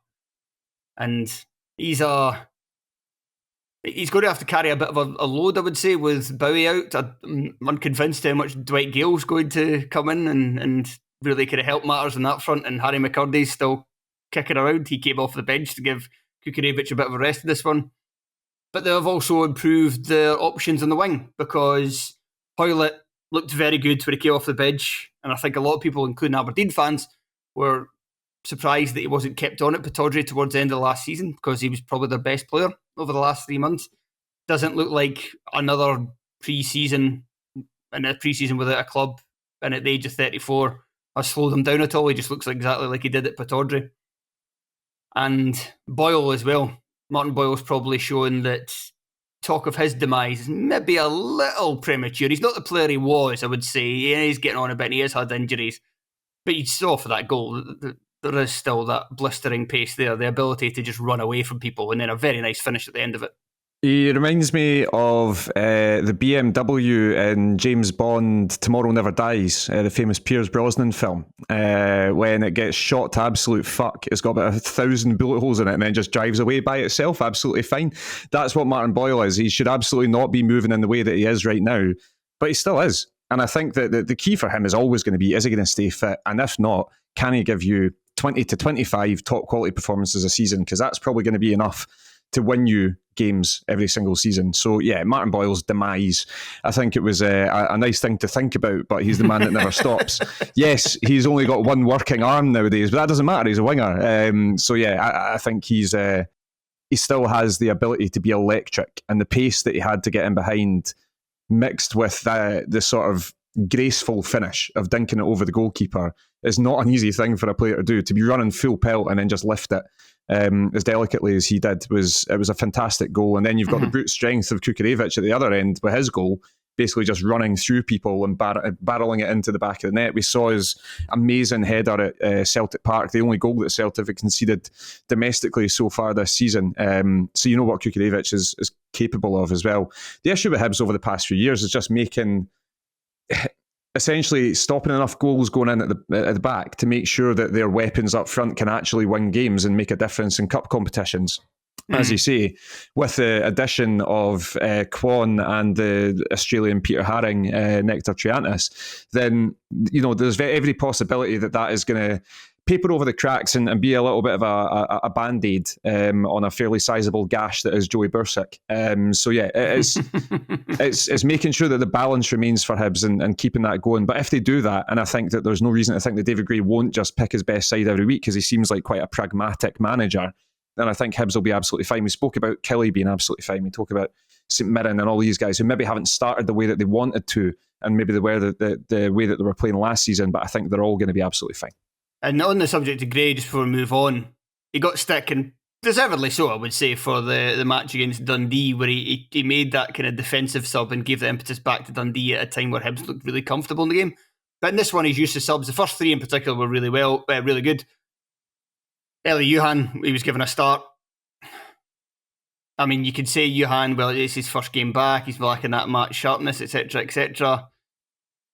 Speaker 1: And he's going to have to carry a bit of a load, I would say, with Bowie out. I'm unconvinced how much Dwight Gale's going to come in and really kind of help matters on that front. And Harry McCurdy's still kicking around. He came off the bench to give Kukurevich a bit of a rest in this one. But they've also improved their options on the wing because Hoylett looked very good when he came off the bench. And I think a lot of people, including Aberdeen fans, were surprised that he wasn't kept on at Pittodrie towards the end of the last season because he was probably their best player over the last 3 months. Doesn't look like another pre-season and a pre-season without a club and at the age of 34 has slowed him down at all. He just looks exactly like he did at Pittodrie. And Boyle as well. Martin Boyle's probably shown that talk of his demise is maybe a little premature. He's not the player he was, I would say. He's getting on a bit and he has had injuries. But you saw for that goal, there is still that blistering pace there, the ability to just run away from people and then a very nice finish at the end of it.
Speaker 2: He reminds me of the BMW in James Bond Tomorrow Never Dies, the famous Pierce Brosnan film, when it gets shot to absolute fuck. It's got about 1,000 bullet holes in it and then just drives away by itself, absolutely fine. That's what Martin Boyle is. He should absolutely not be moving in the way that he is right now, but he still is. And I think that the key for him is always going to be, is he going to stay fit? And if not, can he give you 20 to 25 top quality performances a season? Because that's probably going to be enough to win you games every single season. So yeah, Martin Boyle's demise, I think it was a nice thing to think about, but he's the man that never stops. Yes, he's only got one working arm nowadays, but that doesn't matter, he's a winger. So yeah, I think he still has the ability to be electric, and the pace that he had to get in behind mixed with the sort of graceful finish of dinking it over the goalkeeper is not an easy thing for a player to do. To be running full pelt and then just lift it as delicately as he did was a fantastic goal. And then you've got the brute strength of Kukurevich at the other end with his goal, basically just running through people and barreling it into the back of the net. We saw his amazing header at Celtic Park, the only goal that Celtic have conceded domestically so far this season. So you know what Kukurevich is capable of as well. The issue with Hibs over the past few years is just essentially stopping enough goals going in at the back to make sure that their weapons up front can actually win games and make a difference in cup competitions. As you say, with the addition of Kwon and the Australian Peter Haring, Nectar Triantis, then there's every possibility that is going to paper over the cracks and be a little bit of a band-aid on a fairly sizable gash that is Joey Bursick. So yeah, it's making sure that the balance remains for Hibs and keeping that going. But if they do that, and I think that there's no reason to think that David Gray won't just pick his best side every week because he seems like quite a pragmatic manager, then I think Hibs will be absolutely fine. We spoke about Kelly being absolutely fine. We talk about St Mirren and all these guys who maybe haven't started the way that they wanted to, and maybe the way that they were playing last season, but I think they're all going to be absolutely fine.
Speaker 1: And on the subject of Gray, just before we move on, he got stick, and deservedly so, I would say, for the match against Dundee, where he made that kind of defensive sub and gave the impetus back to Dundee at a time where Hibs looked really comfortable in the game. But in this one, he's used to subs. The first three in particular were really good. Eli Johan, he was given a start. I mean, you could say Johan, well, it's his first game back, he's lacking that match sharpness, etc., etc.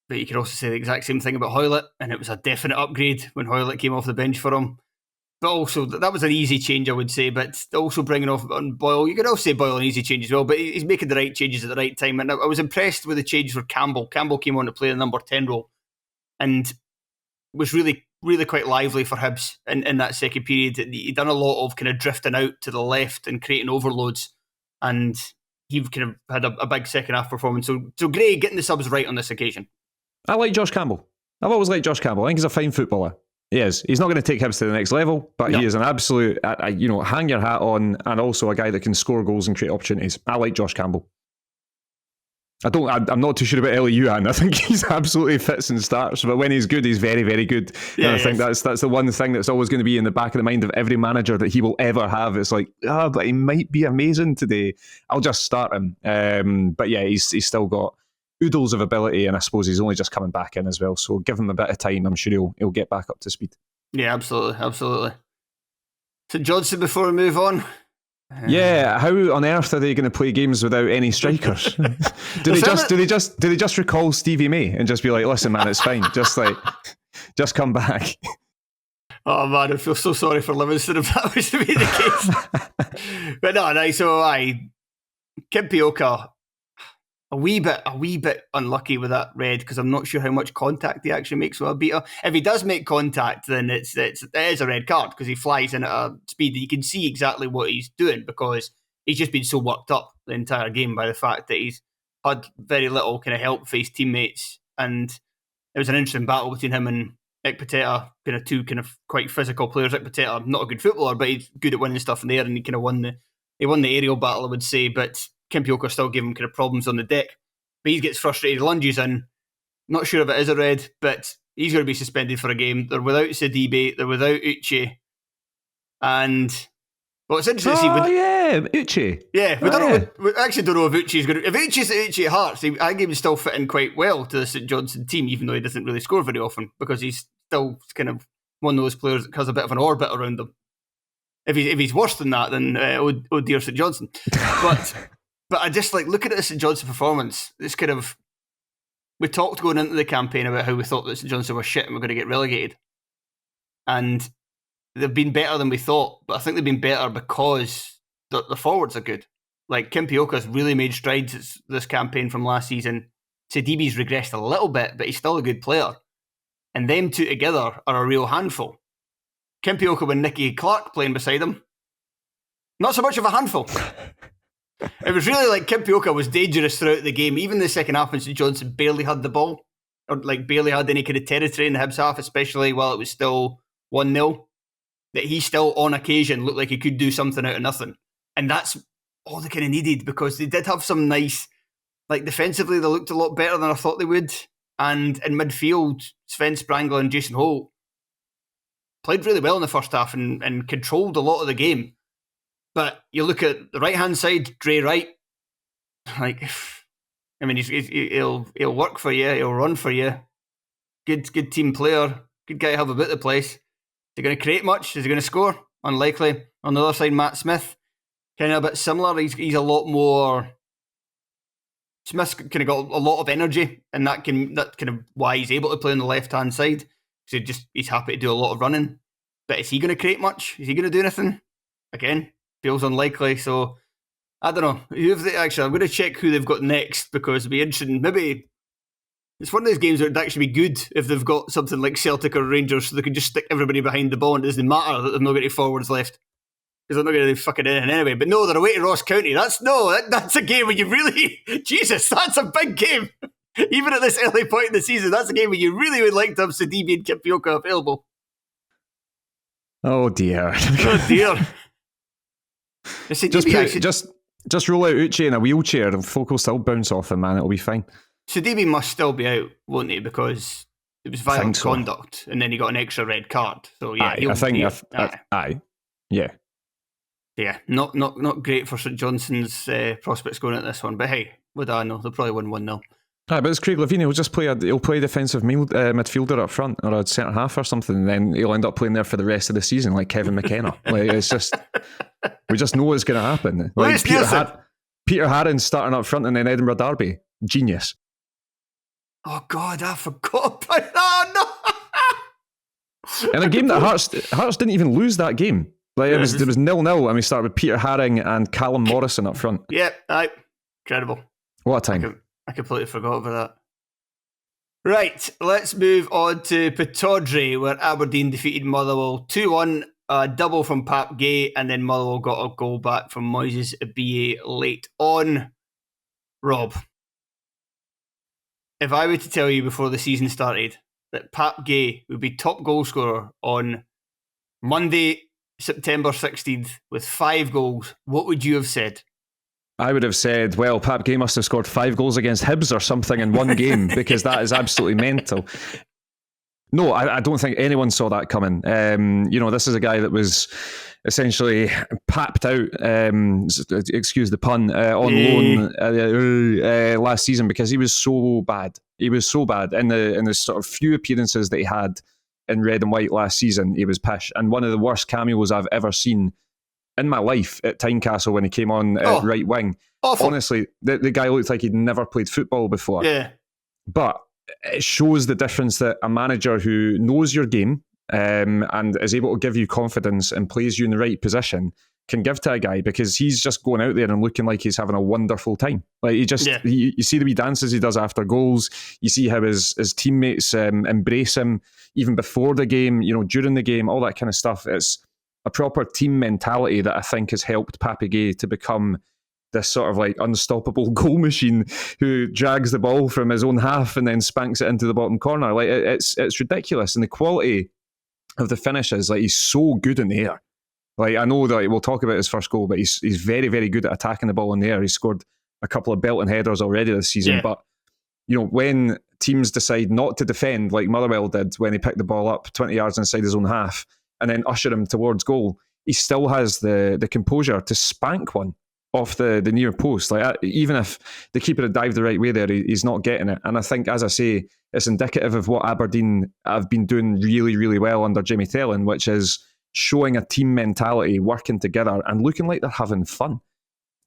Speaker 1: But you could also say the exact same thing about Hoylett, and it was a definite upgrade when Hoylett came off the bench for him. But also, that was an easy change, I would say, but also bringing off on Boyle, you could also say Boyle an easy change as well, but he's making the right changes at the right time. And I was impressed with the change for Campbell. Campbell came on to play the number 10 role and was really, really quite lively for Hibs in that second period. He'd done a lot of kind of drifting out to the left and creating overloads, and he kind of had a big second half performance. So Gray getting the subs right on this occasion.
Speaker 2: I like Josh Campbell. I've always liked Josh Campbell. I think he's a fine footballer. He is. He's not going to take Hibs to the next level, but He is an absolute, hang your hat on, and also a guy that can score goals and create opportunities. I like Josh Campbell. I'm not too sure about Eli Johan. I think he's absolutely fits and starts, but when he's good, he's very, very good. Yeah, and I think that's the one thing that's always going to be in the back of the mind of every manager that he will ever have. It's like, but he might be amazing today. I'll just start him. But yeah, he's still got oodles of ability, and I suppose he's only just coming back in as well. So give him a bit of time. I'm sure he'll get back up to speed.
Speaker 1: Yeah, absolutely. So Johnstone, before we move on,
Speaker 2: Yeah, how on earth are they going to play games without any strikers? do they just recall Stevie May and just be like, listen, man, it's fine. Just come back.
Speaker 1: Oh man, I feel so sorry for Livingston if that was to be the case. But no, so Kimpioka, a wee bit unlucky with that red because I'm not sure how much contact he actually makes with a beater. If he does make contact, then it is a red card because he flies in at a speed that you can see exactly what he's doing because he's just been so worked up the entire game by the fact that he's had very little kind of help for his teammates, and it was an interesting battle between him and Ekpiteta, kind of two kind of quite physical players. Ekpiteta, not a good footballer, but he's good at winning stuff in the air, and he kind of won the aerial battle, I would say, but Kimpioka still gave him kind of problems on the deck. But he gets frustrated, lunges in. Not sure if it is a red, but he's going to be suspended for a game. They're without Sidibe, they're without Uche. And, well, it's interesting to see.
Speaker 2: Uche.
Speaker 1: Yeah, we actually don't know if Uche's going to... If Uche's at Uche Hearts, I think he would still fit in quite well to the St Johnstone team, even though he doesn't really score very often, because he's still kind of one of those players that has a bit of an orbit around him. If he's worse than that, then oh dear St Johnstone. But I just look at the St Johnstone performance. This kind of, we talked going into the campaign about how we thought that St Johnstone were shit and we're going to get relegated, and they've been better than we thought. But I think they've been better because the forwards are good. Like Kimpioka's really made strides this campaign from last season. Sidibe's regressed a little bit, but he's still a good player. And them two together are a real handful. Kimpioka with Nicky Clark playing beside him, not so much of a handful. It was really like Kimpioka was dangerous throughout the game. Even the second half when St Johnstone barely had the ball, or barely had any kind of territory in the Hibs half, especially while it was still 1-0, that he still on occasion looked like he could do something out of nothing. And that's all they kind of needed, because they did have some nice, defensively they looked a lot better than I thought they would. And in midfield, Sven Sprangler and Jason Holt played really well in the first half and controlled a lot of the game. But you look at the right-hand side, Dre Wright, he'll work for you, he'll run for you. Good team player, good guy to have about the place. Is he going to create much? Is he going to score? Unlikely. On the other side, Matt Smith, kind of a bit similar. He's a lot more... Smith's kind of got a lot of energy, and that kind of why he's able to play on the left-hand side. So he's happy to do a lot of running. But is he going to create much? Is he going to do anything? Again, feels unlikely. So I don't know. I'm going to check who they've got next, because it'd be interesting. Maybe it's one of those games where it'd actually be good if they've got something like Celtic or Rangers, so they can just stick everybody behind the ball and it doesn't matter that they've not got any forwards left, because they're not going to do fucking anything anyway. But no, they're away to Ross County. That's a game where you really... Jesus, that's a big game. Even at this early point in the season, that's a game where you really would like to have Sidibe and Kimpioka available.
Speaker 2: Oh dear.
Speaker 1: Oh dear.
Speaker 2: Just roll out Uche in a wheelchair and folk will still bounce off him, man. It'll be fine.
Speaker 1: Sidibe must still be out, won't he? Because it was violent conduct, and then he got an extra red card. So yeah,
Speaker 2: aye. Yeah.
Speaker 1: Yeah, not great for St Johnstone's prospects going at this one. But hey, what do I know? They'll probably win 1-0.
Speaker 2: Aye, but it's Craig Levein. He'll play defensive midfielder up front, or a centre half or something, and then he'll end up playing there for the rest of the season, like Kevin McKenna. It's just, we just know it's going to happen. Like Peter Harron's starting up front, and then Edinburgh Derby, genius.
Speaker 1: Oh God, I forgot about that. No.
Speaker 2: In a game that Hearts didn't even lose that game. It was 0-0, and we started with Peter Haring and Callum Morrison up front.
Speaker 1: Yeah, incredible.
Speaker 2: What a time.
Speaker 1: I completely forgot about that. Right, let's move on to Pittodrie, where Aberdeen defeated Motherwell 2-1, a double from Pape Gueye, and then Motherwell got a goal back from Moises Abie late on. Rob, if I were to tell you before the season started that Pape Gueye would be top goal scorer on Monday, September 16th, with 5 goals, what would you have said?
Speaker 2: I would have said, well, Pape Gueye must have scored 5 goals against Hibs or something in one game, because that is absolutely mental. No, I don't think anyone saw that coming. This is a guy that was essentially papped out, excuse the pun, on loan last season, because he was so bad. He was so bad in the sort of few appearances that he had in red and white last season. He was pish, and one of the worst cameos I've ever seen in my life at Tynecastle when he came on at right wing.
Speaker 1: Awful.
Speaker 2: Honestly, the guy looked like he'd never played football before.
Speaker 1: Yeah.
Speaker 2: But it shows the difference that a manager who knows your game and is able to give you confidence and plays you in the right position can give to a guy, because he's just going out there and looking like he's having a wonderful time. Like you see the wee dances he does after goals. You see how his teammates embrace him even before the game, during the game, all that kind of stuff. It's a proper team mentality that I think has helped Pape Gueye to become this sort of like unstoppable goal machine who drags the ball from his own half and then spanks it into the bottom corner. Like it's ridiculous, and the quality of the finishes. Like he's so good in the air. Like I know that we'll talk about his first goal, but he's very, very good at attacking the ball in the air. He's scored a couple of belting headers already this season. But when teams decide not to defend, like Motherwell did when he picked the ball up 20 yards inside his own half and then usher him towards goal, he still has the composure to spank one off the near post. Like even if the keeper had dived the right way there, he's not getting it. And I think, as I say, it's indicative of what Aberdeen have been doing really, really well under Jimmy Thelen, which is showing a team mentality, working together and looking like they're having fun.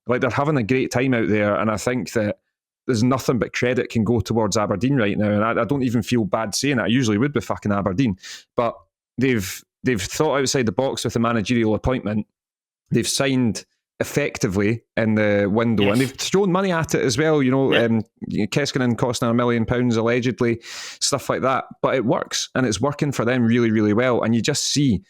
Speaker 2: Like they're having a great time out there. And I think that there's nothing but credit can go towards Aberdeen right now. And I don't even feel bad saying it. I usually would be fucking Aberdeen. But they've thought outside the box with the managerial appointment. They've signed effectively in the window, and they've thrown money at it as well. Keskinen costing £1 million allegedly, stuff like that. But it works, and it's working for them really, really well. And you just see,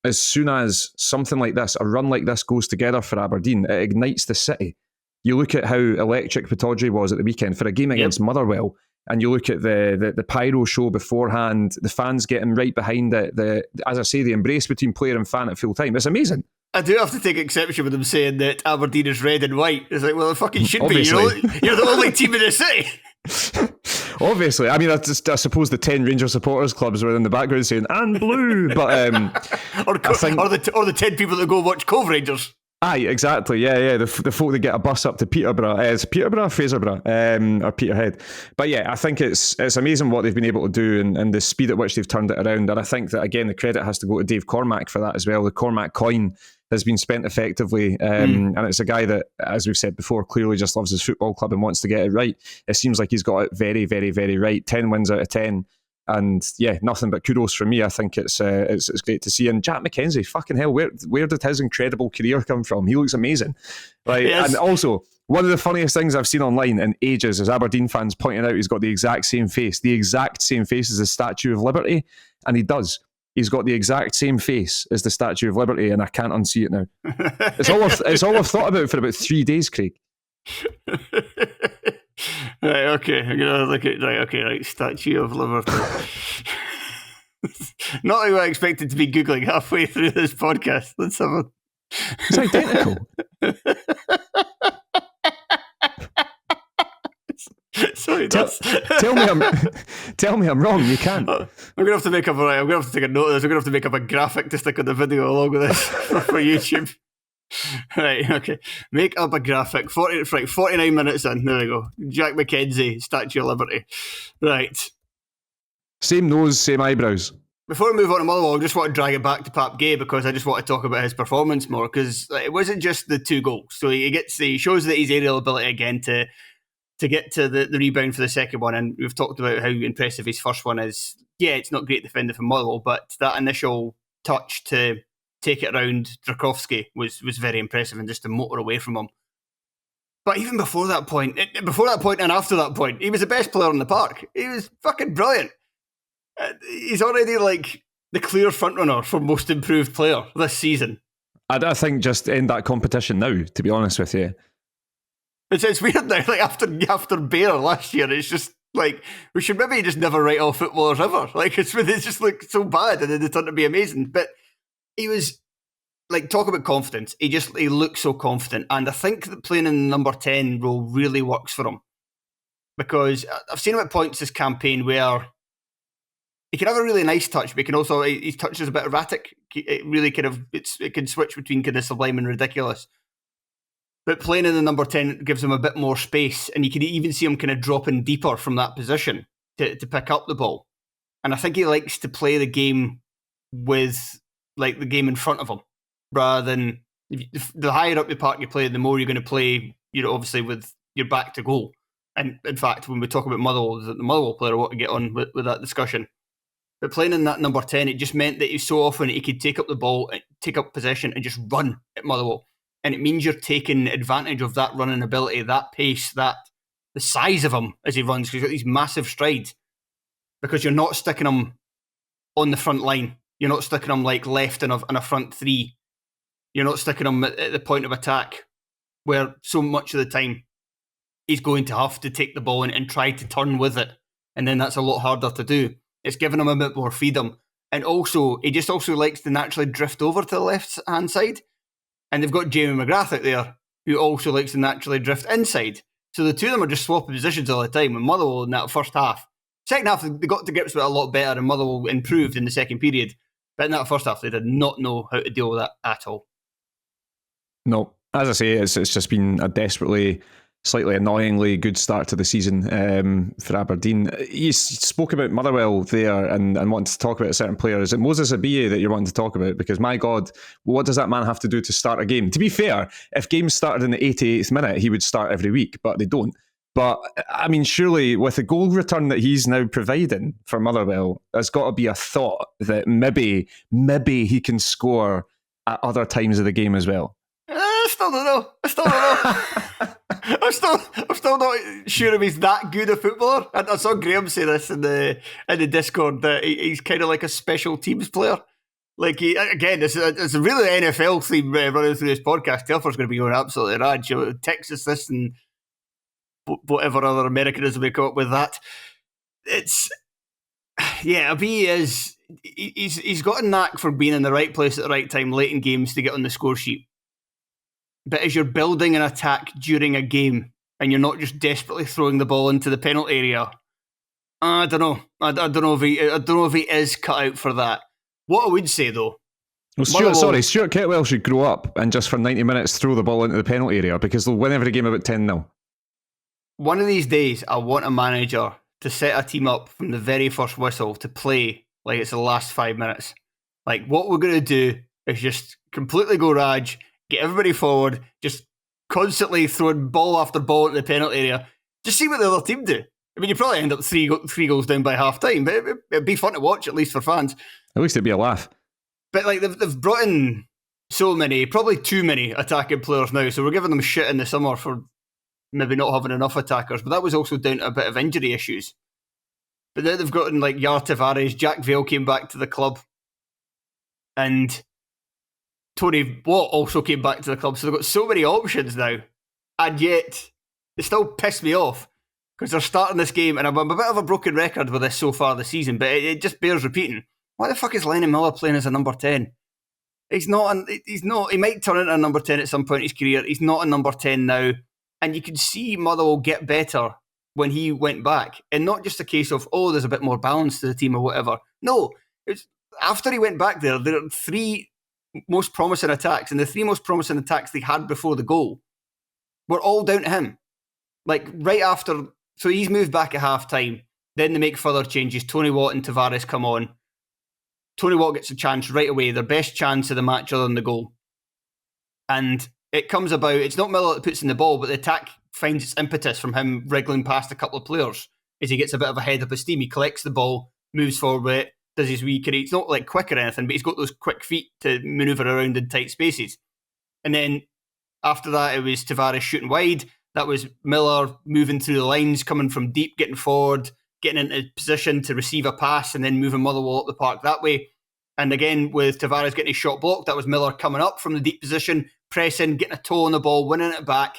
Speaker 2: as soon as something like this, a run like this goes together for Aberdeen, it ignites the city. You look at how electric Pittodrie was at the weekend for a game against Motherwell, and you look at the pyro show beforehand, the fans getting right behind it, as I say, the embrace between player and fan at full time. It's amazing.
Speaker 1: I do have to take exception with them saying that Aberdeen is red and white. It's like, well, it fucking should
Speaker 2: Obviously.
Speaker 1: be. You're the only team in the city.
Speaker 2: Obviously. I mean, I suppose the 10 Rangers supporters clubs were in the background saying, and blue. But
Speaker 1: or the 10 people that go watch Cove Rangers.
Speaker 2: Aye, exactly. Yeah. The folk that get a bus up to Peterborough. It's Peterborough, Fraserburgh, or Peterhead. But yeah, I think it's amazing what they've been able to do and the speed at which they've turned it around. And I think that, again, the credit has to go to Dave Cormack for that as well. The Cormack coin has been spent effectively. And it's a guy that, as we've said before, clearly just loves his football club and wants to get it right. It seems like he's got it very, very, very right. 10 wins out of 10. And yeah, nothing but kudos from me. I think it's great to see. And Jack McKenzie, fucking hell, where did his incredible career come from? He looks amazing. Like, yes. And also, one of the funniest things I've seen online in ages is Aberdeen fans pointing out he's got the exact same face as the Statue of Liberty, and he does. He's got the exact same face as the Statue of Liberty, and I can't unsee it now. It's all I've thought about for about 3 days, Craig.
Speaker 1: Right, okay. I'm gonna look at right. Statue of Liberty. Not who I expected to be Googling halfway through this podcast. Let's have a.
Speaker 2: It's identical.
Speaker 1: Sorry,
Speaker 2: tell me I'm wrong. You can't.
Speaker 1: I'm gonna have to make up. I'm gonna have to take a note of this. I'm gonna have to make up a graphic to stick on the video along with this for YouTube. Right, okay. Make up a graphic. 49 minutes in. There we go. Jack McKenzie, Statue of Liberty. Right.
Speaker 2: Same nose, same eyebrows.
Speaker 1: Before we move on to Motherwell, I just want to drag it back to Pape Gueye because I just want to talk about his performance more, because it wasn't just the 2 goals. So he shows that his aerial ability again to get to the rebound for the second one, and we've talked about how impressive his first one is. Yeah, it's not great defending from Motherwell, but that initial touch to take it around Drakowski was very impressive, and just to motor away from him. But even before that point and after that point, he was the best player in the park. He was fucking brilliant. He's already like the clear frontrunner for most improved player this season.
Speaker 2: I think just end that competition now, to be honest with you.
Speaker 1: It's weird now, like after Bear last year, it's just like, we should maybe just never write off footballers ever. Like, it's just like so bad, and then they turned to be amazing. But he was, like, talk about confidence. He looked so confident. And I think that playing in the number 10 role really works for him. Because I've seen him at points this campaign where he can have a really nice touch, but he can also, his touch is a bit erratic. It really it can switch between kind of sublime and ridiculous. But playing in the number 10 gives him a bit more space, and you can even see him kind of dropping deeper from that position to pick up the ball. And I think he likes to play the game with, like, the game in front of him, rather than The higher up the park you play, the more you're going to play, obviously with your back to goal. And in fact, when we talk about Motherwell, the Motherwell player, I want to get on with that discussion. But playing in that number 10, it just meant that so often he could take up the ball, take up possession and just run at Motherwell. And it means you're taking advantage of that running ability, that pace, the size of him as he runs, because he's got these massive strides. Because you're not sticking him on the front line. You're not sticking him like left in a front three. You're not sticking him at the point of attack, where so much of the time he's going to have to take the ball and try to turn with it. And then that's a lot harder to do. It's giving him a bit more freedom. And also, he just also likes to naturally drift over to the left-hand side. And they've got Jamie McGrath out there, who also likes to naturally drift inside. So the two of them are just swapping positions all the time. And Motherwell in that first half. Second half, they got to grips with it a lot better, and Motherwell improved in the second period. But in that first half, they did not know how to deal with that at all.
Speaker 2: No, as I say, it's just been a desperately, slightly annoyingly good start to the season for Aberdeen. You spoke about Motherwell there and wanted to talk about a certain player. Is it Moses Abiye that you're wanting to talk about? Because my God, what does that man have to do to start a game? To be fair, if games started in the 88th minute, he would start every week, but they don't. But, I mean, surely with the goal return that he's now providing for Motherwell, there's got to be a thought that maybe he can score at other times of the game as well.
Speaker 1: I still don't know. I'm still not sure if he's that good a footballer. I saw Graham say this in the Discord, that he's kind of like a special teams player. Like, it's a really NFL theme running through this podcast. Telfer's going to be going absolutely rad. Texas this and whatever other Americanism we come up with that. He's got a knack for being in the right place at the right time late in games to get on the score sheet. But as you're building an attack during a game and you're not just desperately throwing the ball into the penalty area, I don't know. I don't know if he is cut out for that. What I would say though,
Speaker 2: Stuart Ketwell should grow up and just for 90 minutes throw the ball into the penalty area, because they'll win every game about 10-0.
Speaker 1: One of these days, I want a manager to set a team up from the very first whistle to play like it's the last 5 minutes. Like, what we're going to do is just completely go Raj, get everybody forward, just constantly throwing ball after ball into the penalty area. Just see what the other team do. I mean, you probably end up three goals down by half time, but it'd be fun to watch, at least for fans.
Speaker 2: At least it'd be a laugh.
Speaker 1: But like they've brought in so many, probably too many attacking players now, so we're giving them shit in the summer for maybe not having enough attackers, but that was also down to a bit of injury issues. But now they've gotten like Yar Tavares, Jack Vale came back to the club, and Tony Watt also came back to the club, so they've got so many options now, and yet they still piss me off because they're starting this game, and I'm a bit of a broken record with this so far this season, but it just bears repeating. Why the fuck is Lennon Miller playing as a number 10? He's not. He might turn into a number 10 at some point in his career. He's not a number 10 now. And you could see Motherwell get better when he went back. And not just a case of, there's a bit more balance to the team or whatever. No, it's after he went back there are three most promising attacks. And the three most promising attacks they had before the goal were all down to him. Like, right after... So he's moved back at half-time. Then they make further changes. Tony Watt and Tavares come on. Tony Watt gets a chance right away. Their best chance of the match other than the goal. And... it comes about, it's not Miller that puts in the ball, but the attack finds its impetus from him wriggling past a couple of players as he gets a bit of a head up his steam. He collects the ball, moves forward with it, does his wee carry. It's not like quick or anything, but he's got those quick feet to manoeuvre around in tight spaces. And then after that, it was Tavares shooting wide. That was Miller moving through the lines, coming from deep, getting forward, getting into position to receive a pass, and then moving Motherwell up the park that way. And again, with Tavares getting his shot blocked, that was Miller coming up from the deep position, pressing, getting a toe on the ball, winning it back.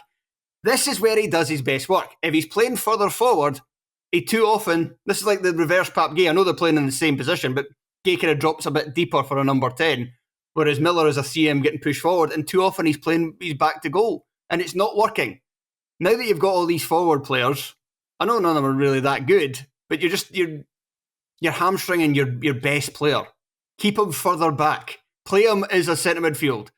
Speaker 1: This is where he does his best work. If he's playing further forward, he too often, this is like the reverse Pape Gueye. I know they're playing in the same position, but Gueye kind of drops a bit deeper for a number 10, whereas Miller is a CM getting pushed forward, and too often he's back to goal, and it's not working. Now that you've got all these forward players, I know none of them are really that good, but you're hamstringing your best player. Keep him further back. Play him as a centre midfield.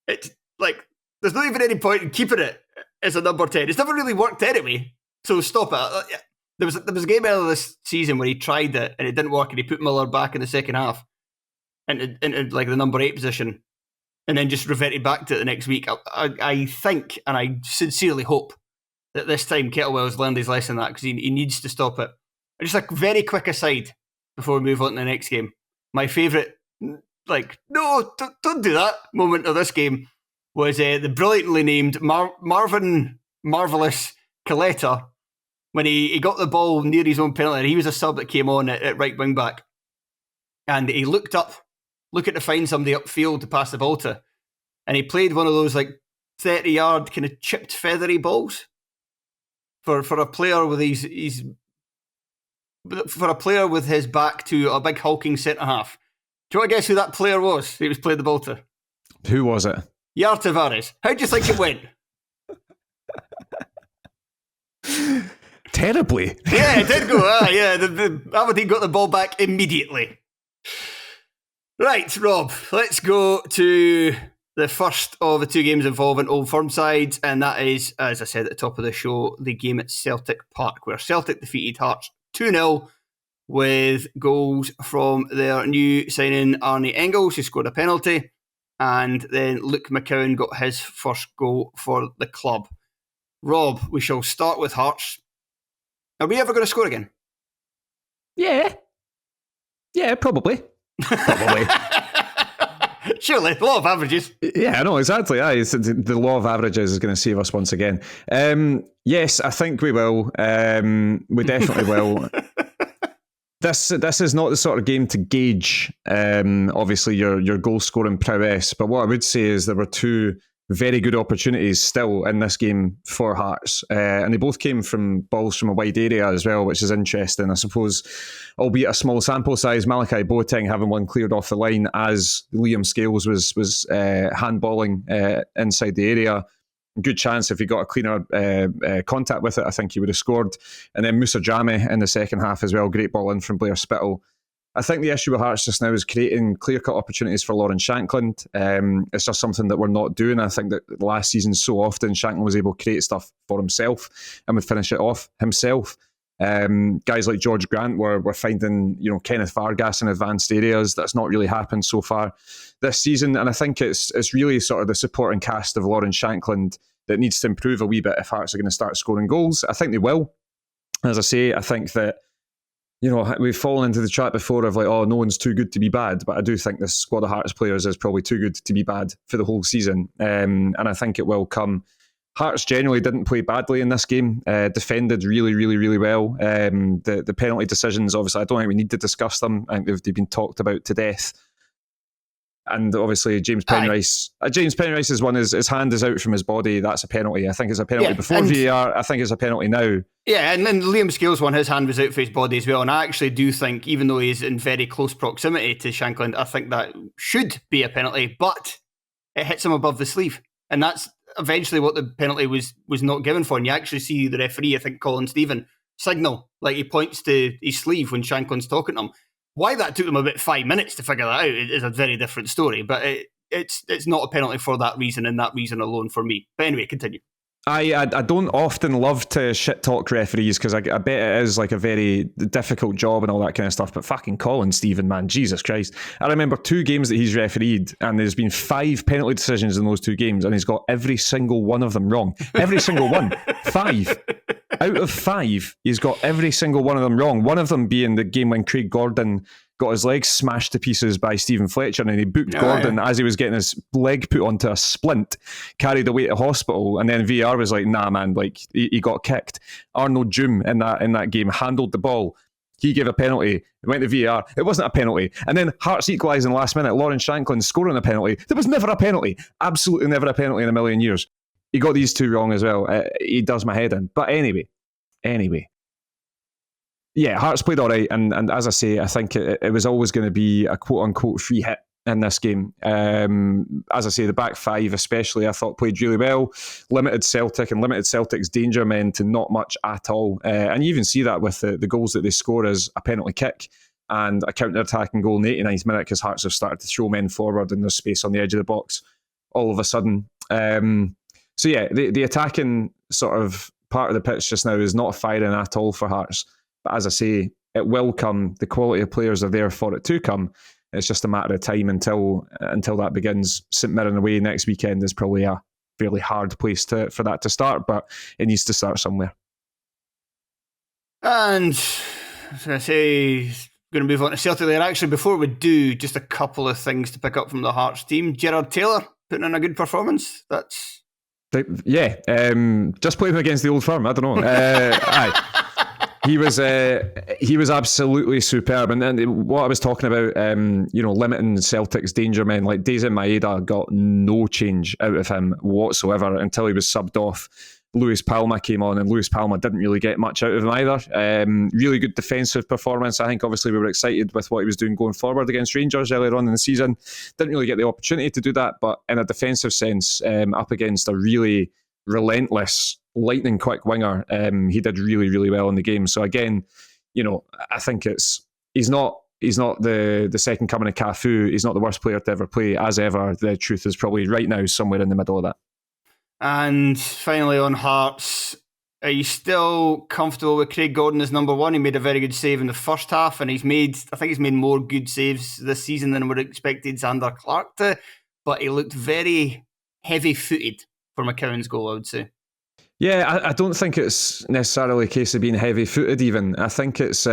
Speaker 1: It's like, there's not even any point in keeping it as a number 10. It's never really worked anyway, so stop it. There was a game earlier this season where he tried it and it didn't work, and he put Miller back in the second half into like the number 8 position. and then just reverted back to it the next week. I think, and I sincerely hope, that this time Kettlewell's learned his lesson that, because he needs to stop it. Just a very quick aside before we move on to the next game. My favourite, no, don't do that moment of this game was the brilliantly named Marvin Marvellous Coletta, when he got the ball near his own penalty. He was a sub that came on at right wing back, and he looked up, looking to find somebody upfield to pass the ball to, and he played one of those 30-yard kind of chipped feathery balls for a player with his back to a big hulking centre half. Do you want to guess who that player was he was playing the ball to?
Speaker 2: Who was it?
Speaker 1: Yar Tavares. How do you think it went?
Speaker 2: Terribly.
Speaker 1: Yeah, it did go. The Aberdeen got the ball back immediately. Right, Rob, let's go to the first of the two games involving Old Firm sides, and that is, as I said at the top of the show, the game at Celtic Park, where Celtic defeated Hearts 2-0 with goals from their new signing Arne Engels, who scored a penalty, and then Luke McCowan got his first goal for the club. Rob, we shall start with Hearts. Are we ever going to score again?
Speaker 2: Yeah, probably.
Speaker 1: Surely, the law of averages.
Speaker 2: Yeah, I know, exactly. The law of averages is going to save us once again. Yes, I think we will. We definitely will. This is not the sort of game to gauge, obviously, your goal-scoring prowess. But what I would say is there were two very good opportunities still in this game for Hearts. And they both came from balls from a wide area as well, which is interesting. I suppose, albeit a small sample size, Malachi Boateng having one cleared off the line as Liam Scales was handballing inside the area. Good chance if he got a cleaner contact with it, I think he would have scored. And then Musa Jame in the second half as well. Great ball in from Blair Spittle. I think the issue with Hearts just now is creating clear-cut opportunities for Lauren Shankland. It's just something that we're not doing. I think that last season so often Shankland was able to create stuff for himself and would finish it off himself. Guys like George Grant were finding, Kenneth Vargas in advanced areas. That's not really happened so far this season. And I think it's really sort of the supporting cast of Lauren Shankland that needs to improve a wee bit if Hearts are going to start scoring goals. I think they will. As I say, I think that we've fallen into the trap before of no one's too good to be bad, but I do think this squad of Hearts players is probably too good to be bad for the whole season, and I think it will come. Hearts generally didn't play badly in this game, defended really, really, really well. The penalty decisions, obviously, I don't think we need to discuss them. I think they've been talked about to death. And obviously, James Penrice's one, his hand is out from his body. That's a penalty. I think it's a penalty before VAR. I think it's a penalty now. Yeah,
Speaker 1: and then Liam Scales' one, his hand was out for his body as well. And I actually do think, even though he's in very close proximity to Shankland, I think that should be a penalty, but it hits him above the sleeve. And that's eventually what the penalty was not given for. And you actually see the referee, I think Colin Stephen, signal, he points to his sleeve when Shankland's talking to him. Why that took them about 5 minutes to figure that out is a very different story, but it's not a penalty for that reason and that reason alone for me. But anyway, continue.
Speaker 2: I don't often love to shit talk referees because I bet it is a very difficult job and all that kind of stuff, but fucking Colin Stephen, man, Jesus Christ. I remember 2 games that he's refereed and there's been 5 penalty decisions in those 2 games and he's got every single one of them wrong. Every single one. 5. Out of 5, he's got every single one of them wrong. One of them being the game when Craig Gordon got his legs smashed to pieces by Stephen Fletcher and he booked Gordon as he was getting his leg put onto a splint, carried away to hospital, and then VAR was like, nah man, he got kicked. Arnold Doom in that game handled the ball. He gave a penalty. It went to VAR. It wasn't a penalty. And then Hearts equalised in the last minute. Lauren Shankland scoring a penalty. There was never a penalty. Absolutely never a penalty in a million years. He got these 2 wrong as well. He does my head in. But anyway. Yeah, Hearts played all right. And as I say, I think it was always going to be a quote-unquote free hit in this game. As I say, the back 5 especially, I thought played really well. Limited Celtic, and limited Celtic's danger men to not much at all. And you even see that with the goals that they score as a penalty kick and a counter-attacking goal in the 89th minute because Hearts have started to throw men forward and there's space on the edge of the box all of a sudden. So yeah, the attacking sort of part of the pitch just now is not firing at all for Hearts. But as I say, it will come. The quality of players are there for it to come. It's just a matter of time until that begins. St Mirren away next weekend is probably a fairly hard place for that to start, but it needs to start somewhere.
Speaker 1: And I was going to say, going to move on to Celtic there. Actually, before we do, just a couple of things to pick up from the Hearts team. Gerard Taylor putting in a good performance.
Speaker 2: Just play him against the Old Firm. I don't know. He was absolutely superb, and what I was talking about, limiting Celtic's danger men, like Daisy Maeda got no change out of him whatsoever until he was subbed off. Luis Palma came on, and Luis Palma didn't really get much out of him either. Really good defensive performance. I think obviously we were excited with what he was doing going forward against Rangers earlier on in the season. Didn't really get the opportunity to do that, but in a defensive sense, up against a really relentless, lightning quick winger, he did really, really well in the game. So again, I think he's not the second coming of Cafu. He's not the worst player to ever play. As ever, the truth is probably right now somewhere in the middle of that.
Speaker 1: And finally on Hearts, are you still comfortable with Craig Gordon as number one? He made a very good save in the first half, and I think he's made more good saves this season than we expected Zander Clark to, but he looked very heavy-footed for McCowan's goal, I would say.
Speaker 2: Yeah, I don't think it's necessarily a case of being heavy-footed even. I think it's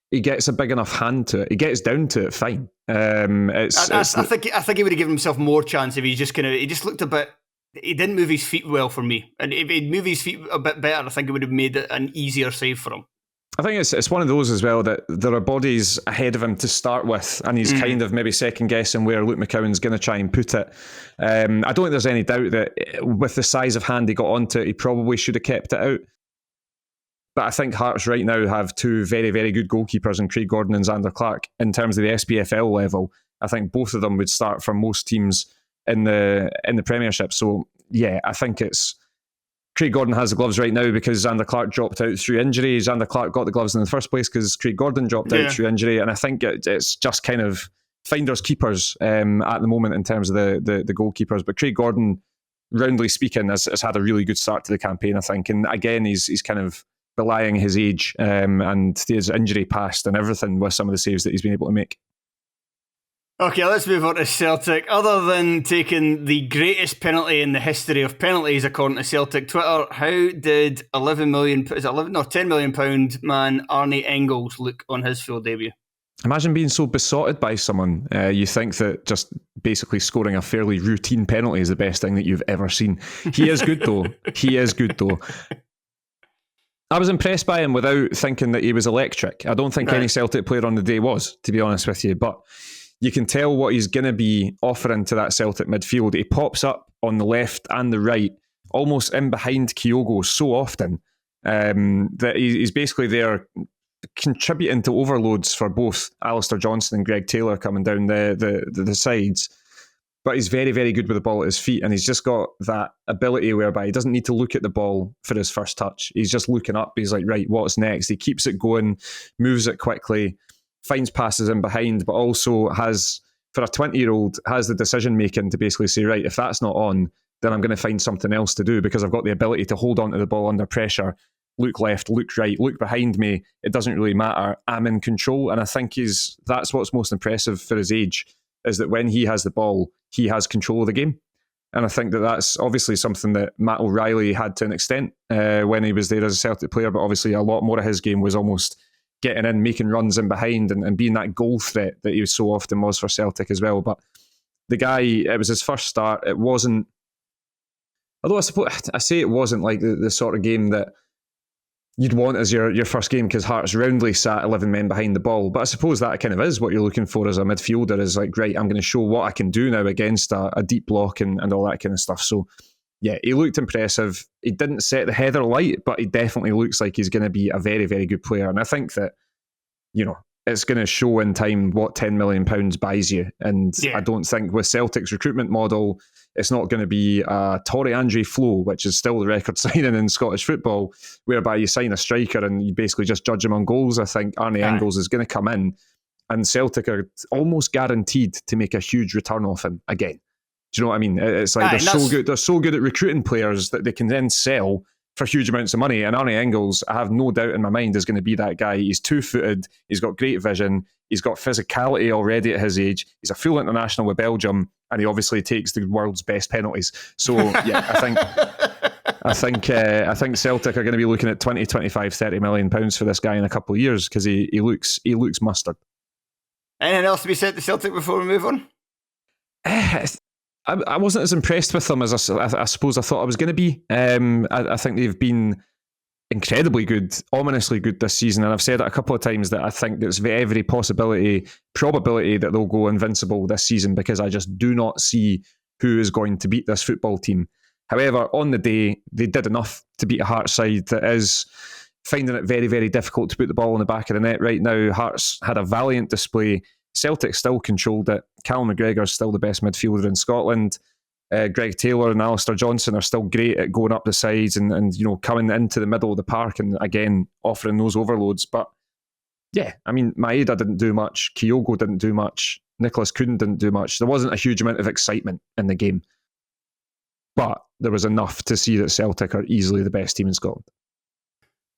Speaker 2: he gets a big enough hand to it. He gets down to it fine. I
Speaker 1: think he would have given himself more chance if he just looked a bit. He didn't move his feet well for me. And if he'd moved his feet a bit better, I think it would have made it an easier save for him.
Speaker 2: I think it's one of those as well that there are bodies ahead of him to start with, and he's kind of maybe second guessing where Luke McCowan's going to try and put it. I don't think there's any doubt that with the size of hand he got onto it, he probably should have kept it out. But I think Hearts right now have two very, very good goalkeepers in Craig Gordon and Zander Clark. In terms of the SPFL level, I think both of them would start for most teams in the Premiership. So yeah, I think it's Craig Gordon has the gloves right now because Zander Clark dropped out through injury. Zander Clark got the gloves in the first place because Craig Gordon dropped out through injury, and I think it's just kind of finders keepers at the moment in terms of the goalkeepers. But Craig Gordon, roundly speaking, has had a really good start to the campaign, I think, and again he's kind of belying his age and his injury past and everything with some of the saves that he's been able to make.
Speaker 1: Okay, let's move on to Celtic. Other than taking the greatest penalty in the history of penalties, according to Celtic Twitter, how did £10 million man Arne Engels look on his full debut?
Speaker 2: Imagine being so besotted by someone. You think that just basically scoring a fairly routine penalty is the best thing that you've ever seen. He is good though. I was impressed by him without thinking that he was electric. I don't think any Celtic player on the day was, to be honest with you, but you can tell what he's going to be offering to that Celtic midfield. He pops up on the left and the right, almost in behind Kyogo so often that he's basically there contributing to overloads for both Alistair Johnstone and Greg Taylor coming down the sides. But he's very, very good with the ball at his feet, and he's just got that ability whereby he doesn't need to look at the ball for his first touch. He's just looking up. He's like, right, what's next? He keeps it going, moves it quickly, finds passes in behind, but also has, for a 20-year-old, has the decision-making to basically say, right, if that's not on, then I'm going to find something else to do because I've got the ability to hold on to the ball under pressure, look left, look right, look behind me. It doesn't really matter. I'm in control. And I think that's what's most impressive for his age, is that when he has the ball, he has control of the game. And I think that's obviously something that Matt O'Reilly had to an extent when he was there as a Celtic player, but obviously a lot more of his game was almost getting in, making runs in behind and being that goal threat that he so often was for Celtic as well. But the guy, it was his first start. It wasn't, although I say it wasn't like the sort of game that you'd want as your first game because Hearts roundly sat 11 men behind the ball. But I suppose that kind of is what you're looking for as a midfielder, is like, right, I'm going to show what I can do now against a deep block and all that kind of stuff. So yeah, he looked impressive. He didn't set the header light, but he definitely looks like he's going to be a very, very good player. And I think that, it's going to show in time what £10 million buys you. And I don't think with Celtic's recruitment model, it's not going to be a Torre Andre flow, which is still the record signing in Scottish football, whereby you sign a striker and you basically just judge him on goals. I think Arne Engels is going to come in and Celtic are almost guaranteed to make a huge return off him again. Do you know what I mean? It's like they're so good at recruiting players that they can then sell for huge amounts of money. And Arne Engels, I have no doubt in my mind, is going to be that guy. He's 2-footed, he's got great vision, he's got physicality already at his age, he's a full international with Belgium, and he obviously takes the world's best penalties. So yeah, I think Celtic are going to be looking at 20, 25, 30 million pounds for this guy in a couple of years, because he looks mustard.
Speaker 1: Anything else to be said to Celtic before we move on?
Speaker 2: I wasn't as impressed with them as I suppose I thought I was going to be. I think they've been incredibly good, ominously good this season, and I've said it a couple of times that I think there's every probability that they'll go invincible this season, because I just do not see who is going to beat this football team. However, on the day, they did enough to beat a Hearts side that is finding it very, very difficult to put the ball in the back of the net right now. Hearts had a valiant display. Celtic still controlled it. Callum McGregor's still the best midfielder in Scotland. Greg Taylor and Alistair Johnson are still great at going up the sides and coming into the middle of the park and again offering those overloads. But yeah, I mean, Maeda didn't do much. Kyogo didn't do much. Nicholas Kuhn didn't do much. There wasn't a huge amount of excitement in the game. But there was enough to see that Celtic are easily the best team in Scotland.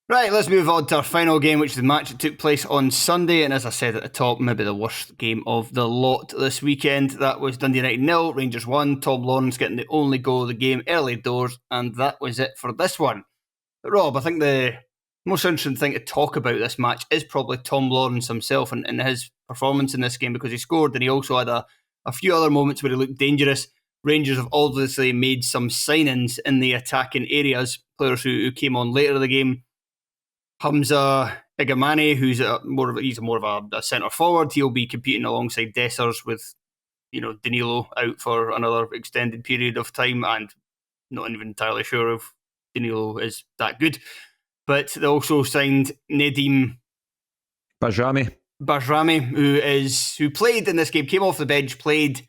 Speaker 1: Right, let's move on to our final game, which is the match that took place on Sunday. And as I said at the top, maybe the worst game of the lot this weekend. That was Dundee United 0, Rangers 1. Tom Lawrence getting the only goal of the game early doors. And that was it for this one. But Rob, I think the most interesting thing to talk about this match is probably Tom Lawrence himself and his performance in this game, because he scored and he also had a few other moments where he looked dangerous. Rangers have obviously made some signings in the attacking areas, players who came on later in the game. Hamza Igamane, who's more of a centre forward. He'll be competing alongside Dessers with, Danilo out for another extended period of time, and not even entirely sure if Danilo is that good. But they also signed Nedim Bajrami, who played in this game, came off the bench, played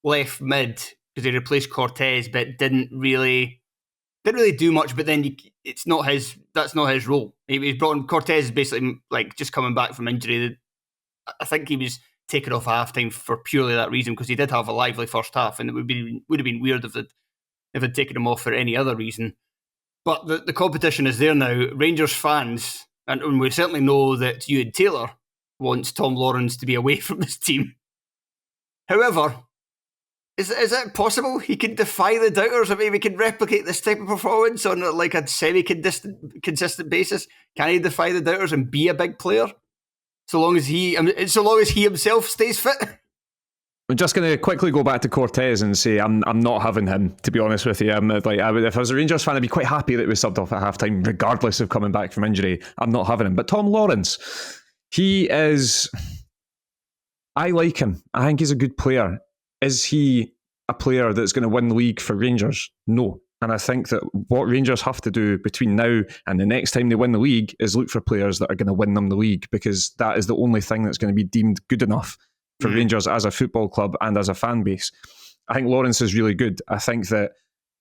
Speaker 1: left mid because he replaced Cortez, but didn't really do much. But then that's not his role. He's brought in. Cortez is basically like just coming back from injury. I think he was taken off at halftime for purely that reason, because he did have a lively first half, and it would have been weird if they'd taken him off for any other reason. But the competition is there now. Rangers fans, and we certainly know that Ewan Taylor wants Tom Lawrence to be away from this team. However, is it possible he can defy the doubters? I mean, we can replicate this type of performance on like a semi-consistent basis. Can he defy the doubters and be a big player? So long as he himself stays fit.
Speaker 2: I'm just going to quickly go back to Cortez and say I'm not having him, to be honest with you. If I was a Rangers fan, I'd be quite happy that he was subbed off at halftime, regardless of coming back from injury. I'm not having him. But Tom Lawrence, I like him. I think he's a good player. Is he a player that's going to win the league for Rangers? No. And I think that what Rangers have to do between now and the next time they win the league is look for players that are going to win them the league, because that is the only thing that's going to be deemed good enough for Rangers as a football club and as a fan base. I think Lawrence is really good. I think that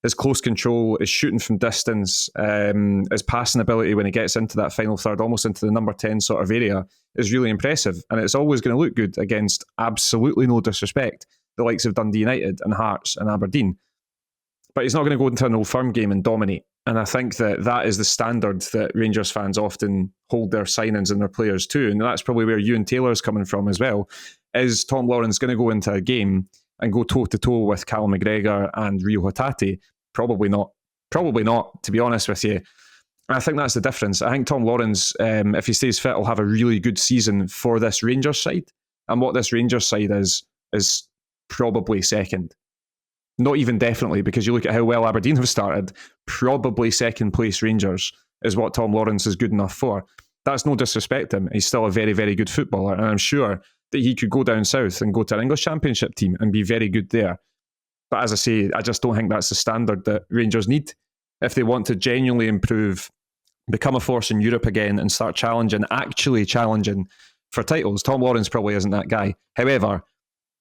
Speaker 2: his close control, his shooting from distance, his passing ability when he gets into that final third, almost into the number 10 sort of area, is really impressive. And it's always going to look good against, absolutely no disrespect, the likes of Dundee United and Hearts and Aberdeen. But he's not going to go into an Old Firm game and dominate. And I think that is the standard that Rangers fans often hold their signings and their players to. And that's probably where Ewan Taylor's coming from as well. Is Tom Lawrence going to go into a game and go toe-to-toe with Callum McGregor and Rio Hatate? Probably not. Probably not, to be honest with you. And I think that's the difference. I think Tom Lawrence, if he stays fit, will have a really good season for this Rangers side. And what this Rangers side is probably second. Not even definitely, because you look at how well Aberdeen have started, probably second place Rangers is what Tom Lawrence is good enough for. That's no disrespect to him. He's still a very, very good footballer, and I'm sure that he could go down south and go to an English Championship team and be very good there. But as I say, I just don't think that's the standard that Rangers need. If they want to genuinely improve, become a force in Europe again and start actually challenging for titles, Tom Lawrence probably isn't that guy. However,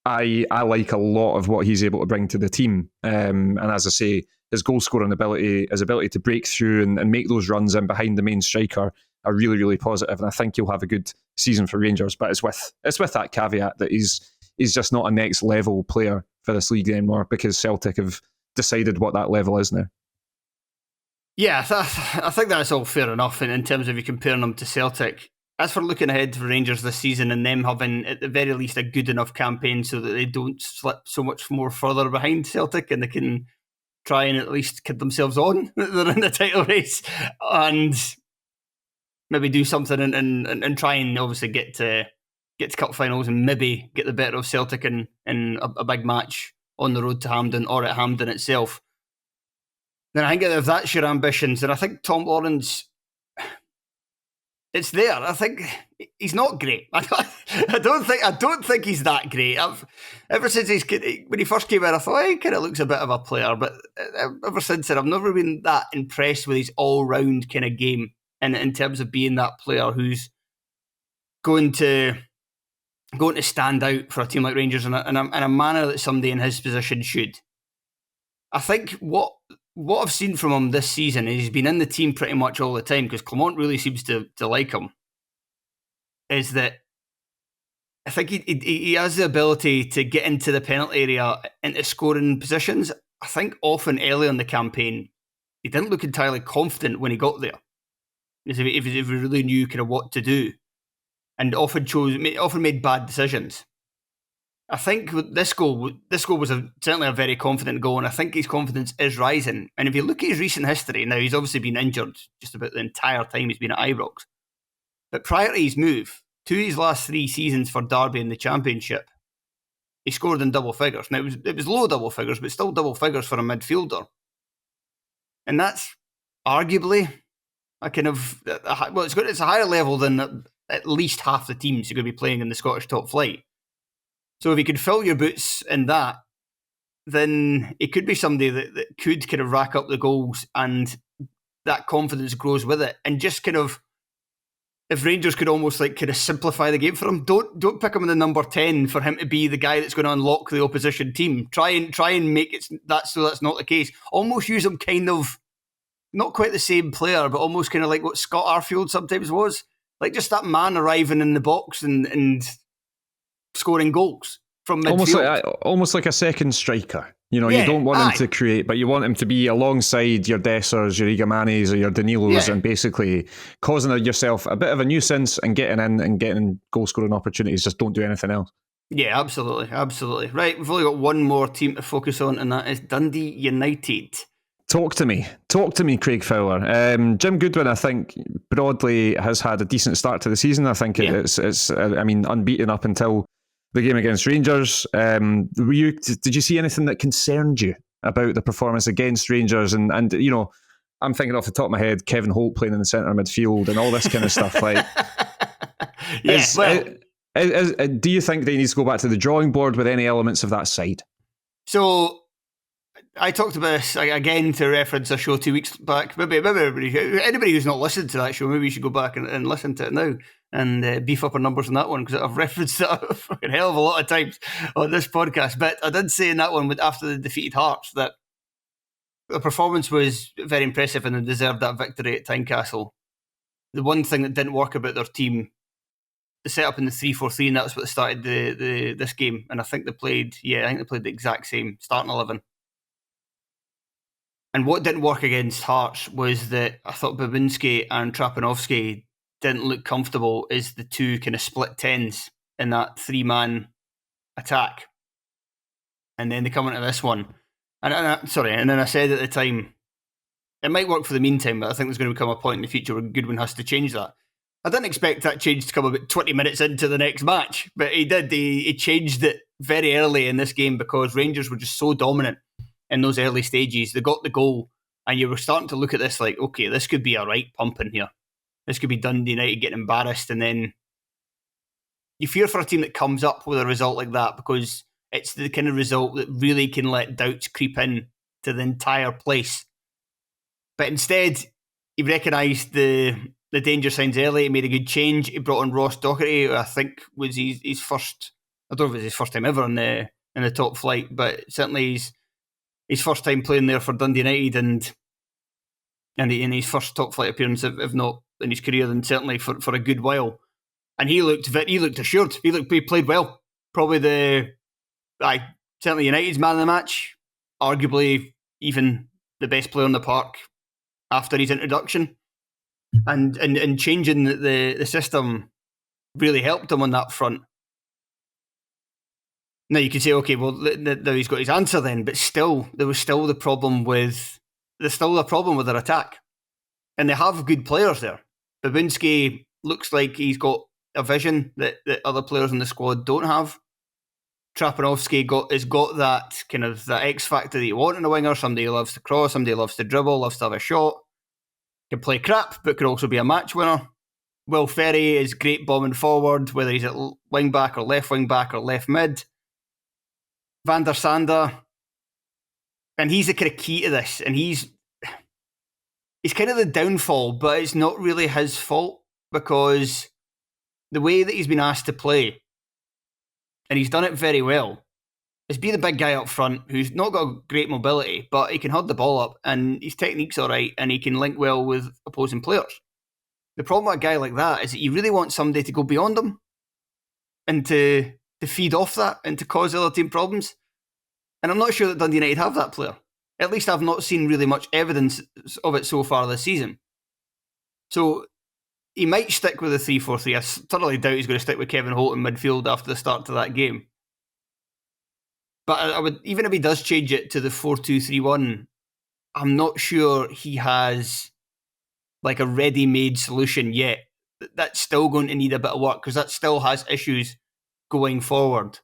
Speaker 2: I like a lot of what he's able to bring to the team. And as I say, his goal scoring ability, his ability to break through and make those runs in behind the main striker are really, really positive. And I think he'll have a good season for Rangers. But it's with that caveat that he's just not a next level player for this league anymore, because Celtic have decided what that level is now.
Speaker 1: Yeah, I think that's all fair enough in terms of you comparing them to Celtic. As for looking ahead for Rangers this season and them having, at the very least, a good enough campaign so that they don't slip so much more further behind Celtic and they can try and at least kid themselves on that they're in the title race and maybe do something and try and obviously get to cup finals and maybe get the better of Celtic in a big match on the road to Hampden or at Hampden itself. Then I think if that's your ambitions, then I think Tom Lawrence, it's there. I think he's not great. I don't think he's that great. Ever since when he first came in, I thought he kind of looks a bit of a player, but ever since then, I've never been that impressed with his all-round kind of game in terms of being that player who's going to stand out for a team like Rangers in a manner that somebody in his position should. I think what I've seen from him this season is he's been in the team pretty much all the time because Clermont really seems to like him, is that I think he has the ability to get into the penalty area, into scoring positions. I think often early in the campaign, he didn't look entirely confident when he got there. As if he really knew kind of what to do, and often made bad decisions. I think this goal was certainly a very confident goal, and I think his confidence is rising. And if you look at his recent history, now he's obviously been injured just about the entire time he's been at Ibrox. But prior to his move, 2 of his last 3 seasons for Derby in the Championship, he scored in double figures. Now it was low double figures, but still double figures for a midfielder. And that's arguably a kind of it's a higher level than at least half the teams you're going to be playing in the Scottish top flight. So if he could fill your boots in that, then it could be somebody that could kind of rack up the goals and that confidence grows with it. And just kind of, if Rangers could almost like kind of simplify the game for him, don't pick him in the number 10 for him to be the guy that's going to unlock the opposition team. Try and make it that so that's not the case. Almost use him kind of, not quite the same player, but almost kind of like what Scott Arfield sometimes was. Like just that man arriving in the box and scoring goals from midfield.
Speaker 2: Almost like a second striker. You know, you don't want him to create, but you want him to be alongside your Dessers, your Igamanis or your Danilos and basically causing yourself a bit of a nuisance and getting in and getting goal-scoring opportunities. Just don't do anything else.
Speaker 1: Yeah, absolutely. Right, we've only got one more team to focus on, and that is Dundee United.
Speaker 2: Talk to me, Craig Fowler. Jim Goodwin, I think, broadly has had a decent start to the season. I think it's unbeaten up until the game against Rangers. Did you see anything that concerned you about the performance against Rangers? And you know, I'm thinking off the top of my head, Kevin Holt playing in the centre midfield and all this kind of stuff. Like, do you think they need to go back to the drawing board with any elements of that side?
Speaker 1: So I talked about this again to reference a show 2 weeks back. Maybe anybody who's not listened to that show, maybe you should go back and listen to it now and beef up our numbers on that one, because I've referenced it a fucking hell of a lot of times on this podcast. But I did say in that one, after the defeated Hearts, that the performance was very impressive and they deserved that victory at Tynecastle. The one thing that didn't work about their team, the setup in the 3-4-3, and that's what started this game. And I think they played the exact same starting 11. And what didn't work against Hearts was that I thought Babinski and Trapanovsky didn't look comfortable as the two kind of split tens in that 3-man attack. And then they come into this one. And then I said at the time, it might work for the meantime, but I think there's going to become a point in the future where Goodwin has to change that. I didn't expect that change to come about 20 minutes into the next match, but he did. He changed it very early in this game because Rangers were just so dominant in those early stages. They got the goal, and you were starting to look at this like, okay, this could be a right pump in here. This could be Dundee United getting embarrassed, and then you fear for a team that comes up with a result like that because it's the kind of result that really can let doubts creep in to the entire place. But instead, he recognised the danger signs early. He made a good change. He brought on Ross Docherty, who I think was his first, I don't know if it was his first time ever in the top flight, but certainly his first time playing there for Dundee United and in his first top flight appearance, if not in his career, then certainly for a good while. And he looked assured. He played well. Probably certainly United's man of the match, arguably even the best player in the park after his introduction. And changing the system really helped him on that front. Now you could say, okay, well, now he's got his answer then, but still, there was still the problem with their attack. And they have good players there. Babinski looks like he's got a vision that other players in the squad don't have. Trapanovsky has got that kind of that X factor that you want in a winger. Somebody who loves to cross, somebody who loves to dribble, loves to have a shot. Can play crap, but could also be a match winner. Will Ferry is great bombing forward, whether he's at wing back or left wing back or left mid. Van der Sande, and he's the kind of key to this, and he's kind of the downfall, but it's not really his fault because the way that he's been asked to play, and he's done it very well, is be the big guy up front who's not got great mobility, but he can hold the ball up and his technique's all right and he can link well with opposing players. The problem with a guy like that is that you really want somebody to go beyond him and to feed off that and to cause other team problems. And I'm not sure that Dundee United have that player. At least I've not seen really much evidence of it so far this season. So he might stick with the 3-4-3. I thoroughly doubt he's going to stick with Kevin Holt in midfield after the start to that game. But I would, even if he does change it to the 4-2-3-1, I'm not sure he has like a ready-made solution yet. That's still going to need a bit of work because that still has issues going forward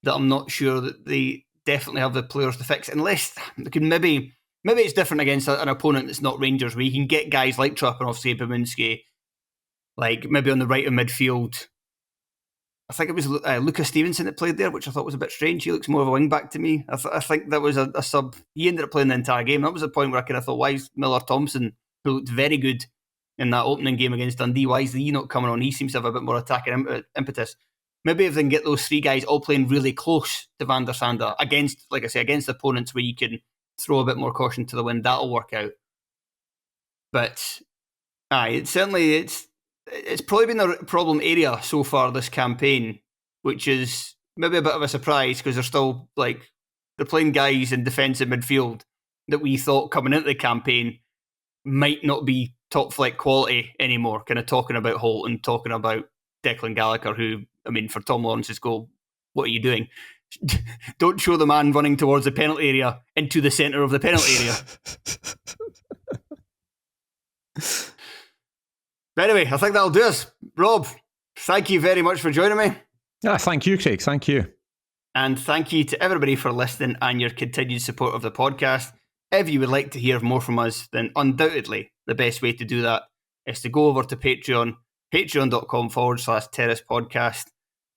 Speaker 1: that I'm not sure that they definitely have the players to fix, unless they can maybe it's different against an opponent that's not Rangers, where you can get guys like Trapanovsky, Babinski, like maybe on the right of midfield. I think it was Lucas Stevenson that played there, which I thought was a bit strange. He looks more of a wing back to me. I think that was a sub. He ended up playing the entire game. That was the point where I kind of thought, why is Miller Thompson, who looked very good in that opening game against Dundee, why is he not coming on? He seems to have a bit more attacking impetus. Maybe if they can get those three guys all playing really close to Van der Sande against, like I say, against opponents where you can throw a bit more caution to the wind, that'll work out. But it's probably been a problem area so far this campaign, which is maybe a bit of a surprise because they're playing guys in defensive midfield that we thought coming into the campaign might not be top flight quality anymore. Kind of talking about Holt and talking about Declan Gallagher, who, I mean, for Tom Lawrence's goal, what are you doing? Don't show the man running towards the penalty area into the centre of the penalty area. But anyway, I think that'll do us. Rob, thank you very much for joining me.
Speaker 2: Thank you, Craig. Thank you.
Speaker 1: And thank you to everybody for listening and your continued support of the podcast. If you would like to hear more from us, then undoubtedly the best way to do that is to go over to Patreon, patreon.com/Terrace Podcast.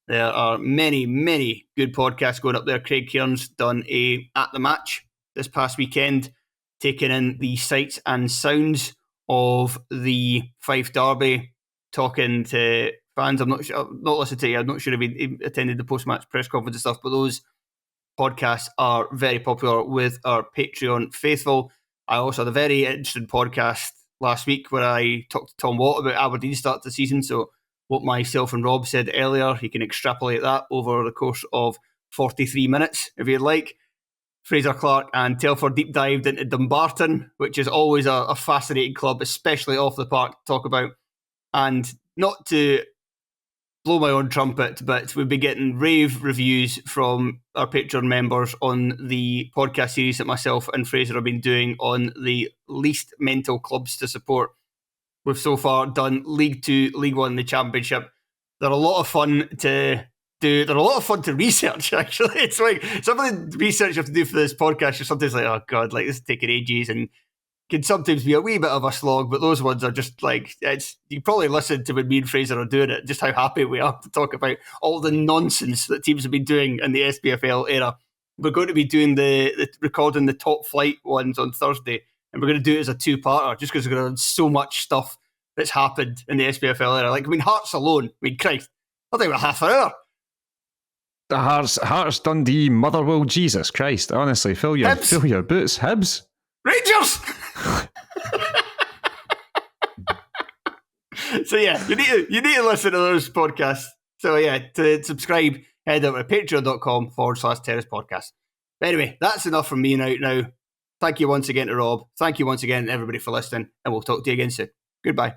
Speaker 1: There are many, many good podcasts going up there. Craig Cairns done a At the Match this past weekend, taking in the sights and sounds of the Fife Derby, talking to fans. I'm not sure, not listened to it. I'm not sure if he attended the post-match press conference and stuff, but those podcasts are very popular with our Patreon faithful. I also had a very interesting podcast last week where I talked to Tom Watt about Aberdeen start to the season. So what myself and Rob said earlier, you can extrapolate that over the course of 43 minutes if you'd like. Fraser Clark and Telford deep dived into Dumbarton, which is always a fascinating club, especially off the park to talk about. And not to blow my own trumpet, but we've been getting rave reviews from our Patreon members on the podcast series that myself and Fraser have been doing on the least mental clubs to support. We've so far done League 2, League 1, the Championship. They're a lot of fun to do. They're a lot of fun to research, actually. It's like some of the research you have to do for this podcast, you're sometimes like, oh God, like this is taking ages and can sometimes be a wee bit of a slog, but those ones are just like, you probably listen to when me and Fraser are doing it, just how happy we are to talk about all the nonsense that teams have been doing in the SPFL era. We're going to be doing the recording the top flight ones on Thursday, and we're going to do it as a two-parter just because we're going to have so much stuff that's happened in the SPFL era. Like, I mean, Hearts alone, I mean, Christ, I think we're half an hour.
Speaker 2: The Hearts, Dundee, Motherwell, Jesus Christ, honestly, fill your boots. Hibs.
Speaker 1: Rangers! So yeah, you need to listen to those podcasts. So yeah, to subscribe, head over to patreon.com/Terrace Podcast. But anyway, that's enough from me now. Thank you once again to Rob. Thank you once again, everybody, for listening, and we'll talk to you again soon. Goodbye.